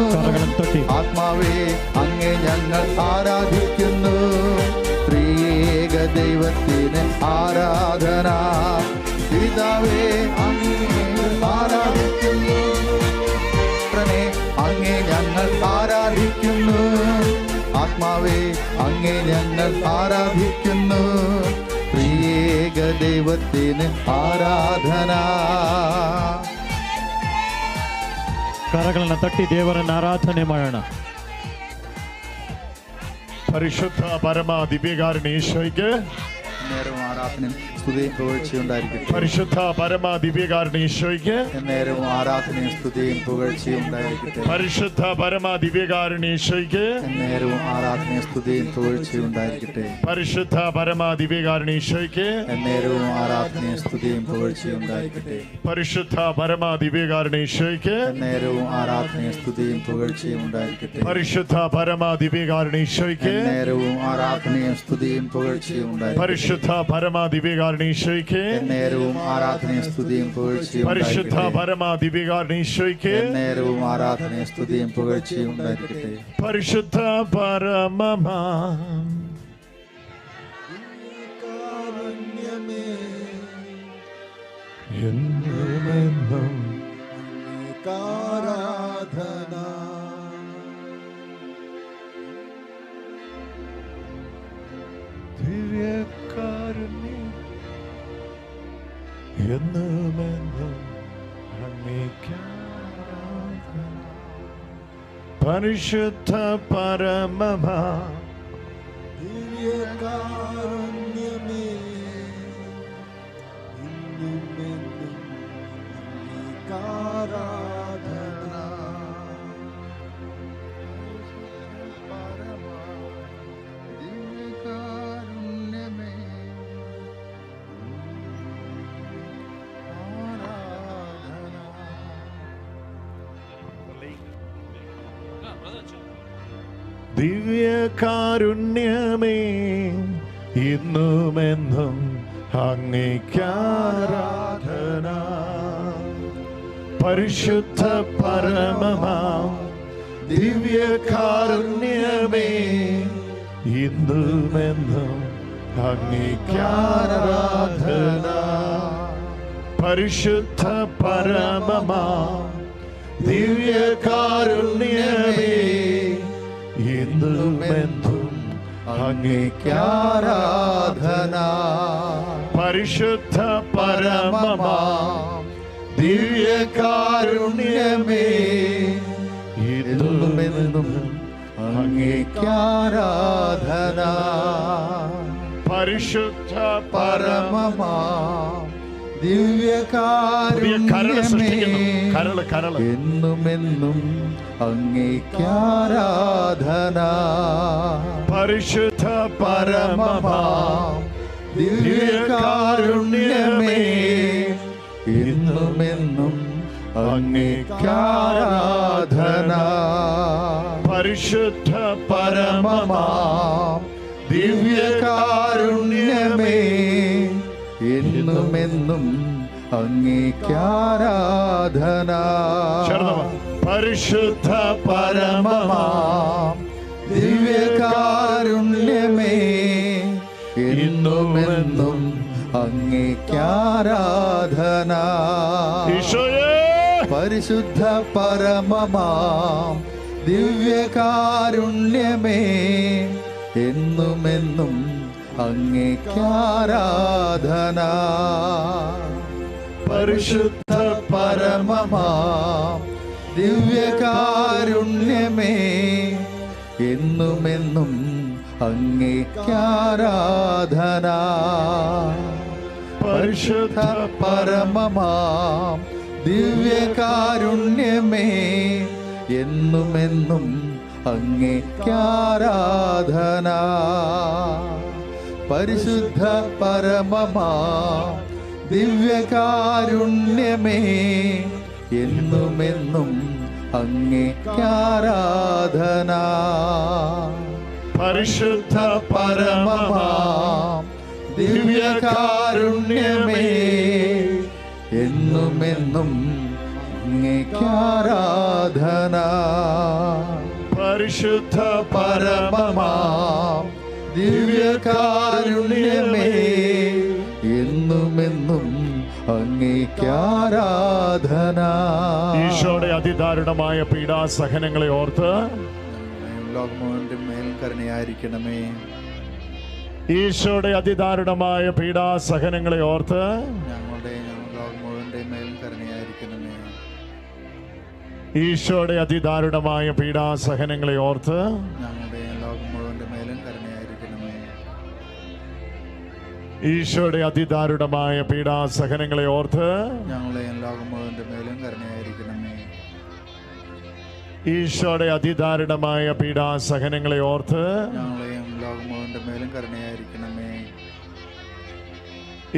ആത്മാവേ അങ്ങേ ഞങ്ങൾ ആരാധിക്കുന്നു. ത്രിയേക ദൈവത്തിന് ആരാധന. പിതാവേ അങ്ങേ ആരാധിക്കുന്നു. പുത്രനെ അങ്ങേ ഞങ്ങൾ ആരാധിക്കുന്നു. ആത്മാവേ അങ്ങേ ഞങ്ങൾ ആരാധിക്കുന്നു. ത്രിയേക ദൈവത്തിന് ആരാധന. ಕರಗಳನ್ನು ತಟ್ಟಿ ದೇವರನ್ನು ಆರಾಧನೆ ಮಾಡೋಣ. പരിശുദ്ധ പരമ ദിവ്യകാരുണ്യ ഈശോയ്ക്ക് നേരവും ആരാധനയും സ്തുതിയും പുകഴ്ചയും ഉണ്ടായിരിക്കട്ടെ. പരിശുദ്ധ പരമ ദിവ്യകാരുണ്യ ഈശോയ്ക്ക് നേരവും ആരാധനയും സ്തുതിയും പുകഴ്ചയും ഉണ്ടായിരിക്കട്ടെ. പരിശുദ്ധ പരമ ദിവ്യകാരുണ്യ ഈശോയ്ക്ക് നേരവും ആരാധനയും സ്തുതിയും പുകഴ്ചയും ഉണ്ടായിരിക്കട്ടെ. പരിശുദ്ധ പരമ ദിവ്യകാരുണ്യ ഈശോയ്ക്ക് നേരവും ആരാധനയും സ്തുതിയും പുകഴ്ചയും ഉണ്ടായിരിക്കട്ടെ. പരിശുദ്ധ പരമ ദിവ്യകാരുണ്യ ഈശോയ്ക്ക് നേരവും ആരാധനയും സ്തുതിയും പുകഴ്ചയും ഉണ്ടായിരിക്കട്ടെ. പരിശുദ്ധ പരമ ദിവ്യകാരുണ്യ ഈശോയ്ക്ക് നേരവും ആരാധനയും സ്തുതിയും പുകഴ്ചയും ഉണ്ടായിരിക്കട്ടെ. പരിശുദ്ധ പരമ ദിവ്യകാരുണ്യ ഈശോയ്ക്ക് നേരവും ആരാധനയും സ്തുതിയും പുകഴ്ചയും പരിശുദ്ധ പരമ ദിവ്യകാരുണ്യ ഈശോയ്ക്ക് നേരവും ആരാധനയും സ്തുതിയും പുകഴ്ചയും ഉണ്ടായിരിക്കട്ടെ. പരിശുദ്ധ പരമമാ എന്നുമെന്നും ആരാധന. ദിവ്യകാരുണ്യം എന്നുമെന്നും അങ്ങേക്കാരാധന. പരിശുദ്ധ പരമമാ ദിവ്യകാരുണ്യമേ ഇന്നുമെന്നും ആരാധന. ദിവ്യകാരുണ്യമേ ആരാധന. ദിവ്യകാരുണ്യമേ ഇന്നുമെന്നും അങ്ങേക്കാരാധന. പരിശുദ്ധ പരമമാം ദിവ്യകാരുണ്യമേ ഇന്നുമെന്നും അങ്ങേക്കാരാധന. പരിശുദ്ധ പരമമാം ദിവ്യകാരുണ്യമേ ഇന്നുമെന്നും അങ്ങേക്കാരാധന. പരിശുദ്ധ പരമമാം ദിവ്യകാരുണ്യമേ ഇന്നുമെന്നും അങ്ങേക്കാരാധന. പരിശുദ്ധ പരമമാം ദിവ്യകാരുണ്യമേ എന്നുമെന്നും അങ്ങേക്കാരാധന. പരിശുദ്ധ പരമമാം ദിവ്യകാരുണ്യമേ എന്നുമെന്നും അങ്ങേക്കാരാധന. പരിശുദ്ധ പരമമാം ദിവ്യകാരുണ്യമേ എന്നുമെന്നും അങ്ങേക്കാരാധന. പരിശുദ്ധ പരമമാം ദിവ്യകാരുണ്യമേ എന്നുമെന്നും അങ്ങേക്കാരാധന. പരിശുദ്ധ പരമമാം ദിവ്യകാരുണ്യമേ എന്നുമെന്നും അങ്ങേക്കാരാധന. പരിശുദ്ധ പരമമാം ദിവ്യകാരുണ്യമേ എന്നുമെന്നും അങ്ങേക്കാരാധന. പരിശുദ്ധ പരമമാം ദിവ്യകാരുണ്യമേ എന്നുമെന്നും അങ്ങേക്കാരാധന. പരിശുദ്ധ പരമമാം ദിവ്യകാരുണ്യമേ എന്നുമെന്നും അങ്ങേക്കാരാധന. പരിശുദ്ധ പരമമാം ദിവ്യകാരുണ്യമേ എന്നുമെന്നും അങ്ങേക്കാരാധന. പരിശുദ്ധ പരമമാം ദിവ്യകാരുണ്യമേ എന്നുമെന്നും അങ്ങേക്കാരാധന. ഈശോയുടെ അതിദാരുണമായ പീഡാസഹനങ്ങളെ ഓർത്ത് ലോകമുഴുവന്റെ മേൽ കരുണയായിരിക്കണമേ. ഈശോയുടെ അതിദാരുണമായ പീഡാസഹനങ്ങളെ ഓർത്ത് ലോകം മുഴുവന്റെ മേൽ കരുണയായിരിക്കണമേ. ഈശോയുടെ അതിദാരുണമായ പീഡാസഹനങ്ങളെ ഓർത്ത് ലോകം മുഴുവന്റെ മേലും കരുണയായിരിക്കണമേ. ഈശോയുടെ അതിദാരുണമായ പീഡാസഹനങ്ങളെ ഓർത്ത് ലോകം മുഴുവന്റെ മേലും കരുണയായിരിക്കണമേ. ഈശോയുടെ അതിദാരുണമായ പീഡാസഹനങ്ങളെ ഓർത്ത് ലോകം മുഴുവന്റെ മേലും കരുണയായിരിക്കണമേ.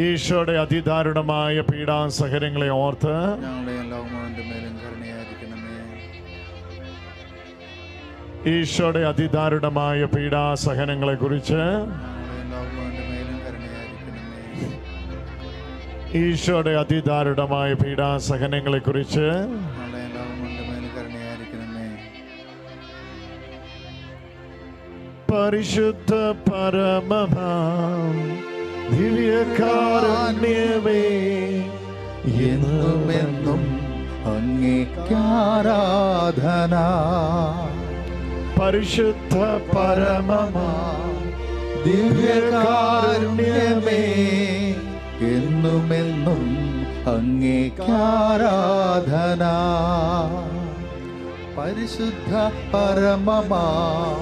ഈശോയുടെ അതിദാരുണമായ പീഡാസഹനങ്ങളെ ഓർത്ത് ലോകം മുഴുവന്റെ മേലും കരുണയായിരിക്കണമേ. ഈശോയുടെ അതിദാരുണമായ പീഡാസഹനങ്ങളെ കുറിച്ച് ഈശോയുടെ അതിദാരുണമായ പീഡാസഹനങ്ങളെ കുറിച്ച് പരിശുദ്ധ പരമമാം ദിവ്യകാരുണ്യമേ എന്നുമെന്നും അങ്ങേക്കാരാധന. പരിശുദ്ധ പരമമാം ദിവ്യകാരുണ്യമേ എന്നുമെന്നും അങ്ങേക്കാരാധന. പരിശുദ്ധ പരമമാം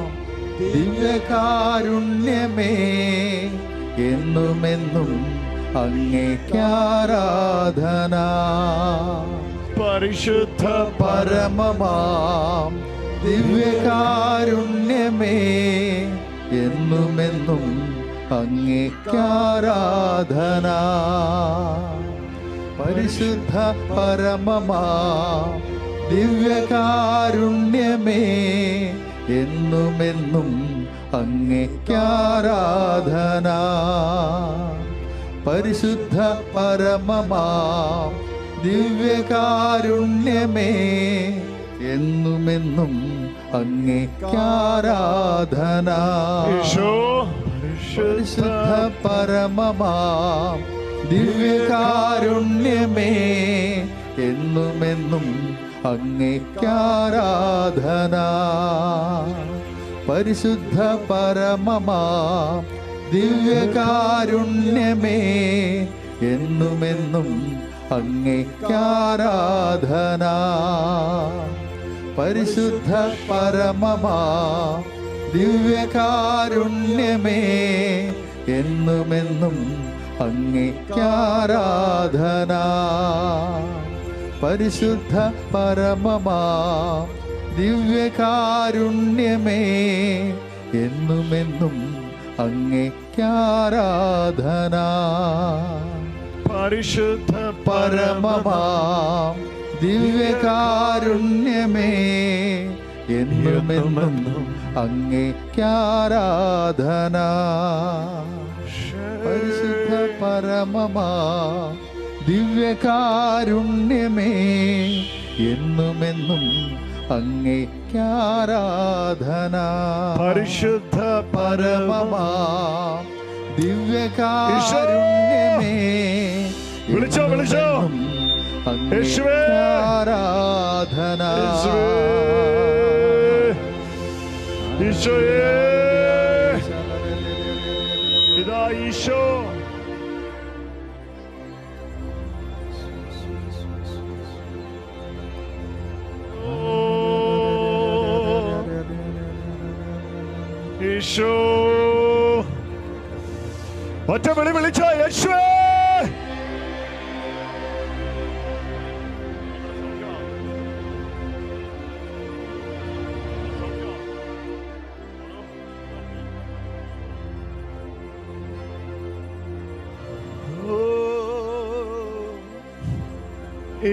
ദിവ്യകാരുണ്യമേ എന്നുമെന്നും അങ്ങേക്കാരാധന. പരിശുദ്ധ പരമമാം ദിവ്യകാരുണ്യമേ എന്നുമെന്നും അങ്ങേക്കാരാധന. പരിശുദ്ധ പരമമാം ദിവ്യകാരുണ്യമേ എന്നുമെന്നും അങ്ങേക്കാരാധന. പരിശുദ്ധ പരമമാം ദിവ്യകാരുണ്യമേ, എന്നുമെന്നും അങ്ങേക്കാരാധന. പരിശുദ്ധ പരമമാം ദിവ്യകാരുണ്യമേ, എന്നുമെന്നും അങ്ങേക്കാരാധന. പരിശുദ്ധ പരമമാം ദിവ്യകാരുണ്യമേ, എന്നുമെന്നും അങ്ങേക്കാരാധന. പരിശുദ്ധ പരമമാം ദിവ്യകാരുണ്യമേ, എന്നുമെന്നും അങ്ങേക്കാരാധന. പരിശുദ്ധ പരമമാം ദിവ്യകാരുണ്യമേ, എന്നുമെന്നും അങ്ങേക്കാരാധന. പരിശുദ്ധ പരമമാം ദിവ്യകാരുണ്യമേ, എന്നുമെന്നും അങ്ങേക്കാരാധന. പരിശുദ്ധ പരമമാം ദിവ്യകാരുണ്യമേ, എന്നുമെന്നും അങ്ങേക്കാരാധന. പരിശുദ്ധ പരമമാം ദിവ്യകാരുണ്യമേ, വിളിച്ചോ വിളിച്ചോ അങ്ങേക്കാരാധന. ഈശോയേ, ഇതാ ഈശോ. ഈശോ, ഒറ്റ വിളി വിളിച്ചോ യേശുവേ.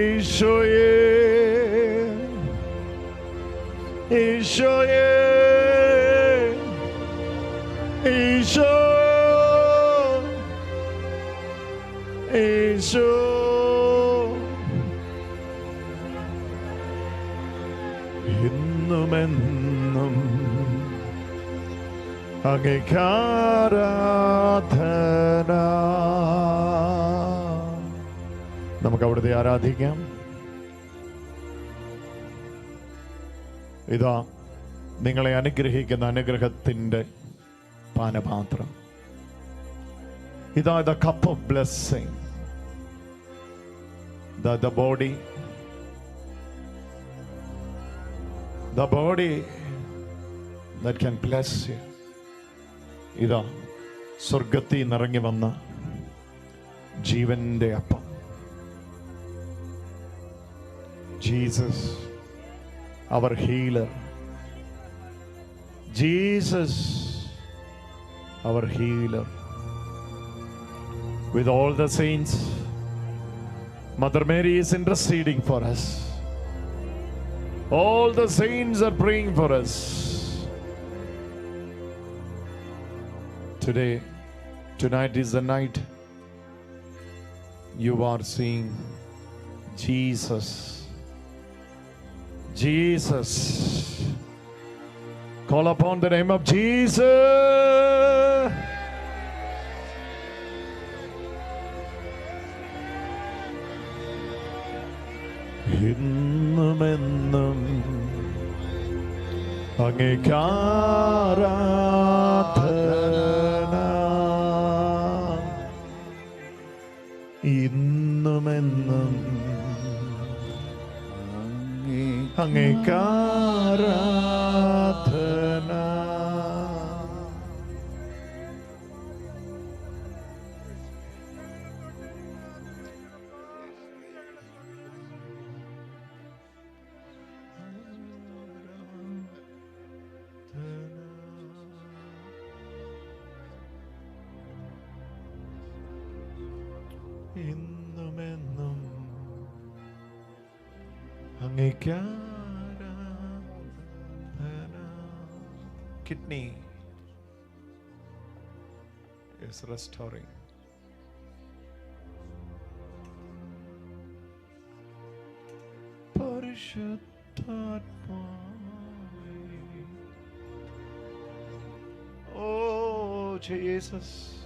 ഈശോയേ, ഈശോയേ, ഈശോ, ഈശോ, എന്നുമെന്നും അങ്ങേക്കാരാധന. നമുക്ക് അവിടുത്തെ ആരാധിക്കാം. ഇതാ നിങ്ങളെ അനുഗ്രഹിക്കുന്ന അനുഗ്രഹത്തിൻ്റെ പാനപാത്രം. ഇതാ the cup of blessing, the body that can bless you. ഇതാ സ്വർഗത്തിൽ നിറങ്ങി വന്ന ജീവന്റെ അപ്പം. Jesus, our healer. Jesus, our healer. With all the saints, Mother Mary is interceding for us. All the saints are praying for us. Tonight is the night you are seeing Jesus. Jesus. Call upon the name of Jesus. എന്നുമെന്നും അങ്ങേക്കാരാധന. ഇന്നുമെന്നും അങ്ങേക്കാരാധന. ഇന്നുമെന്നും അങ്ങേക്കാരാധന. kidney is restoring. പരിശുദ്ധാത്മാവേ, oh Jesus.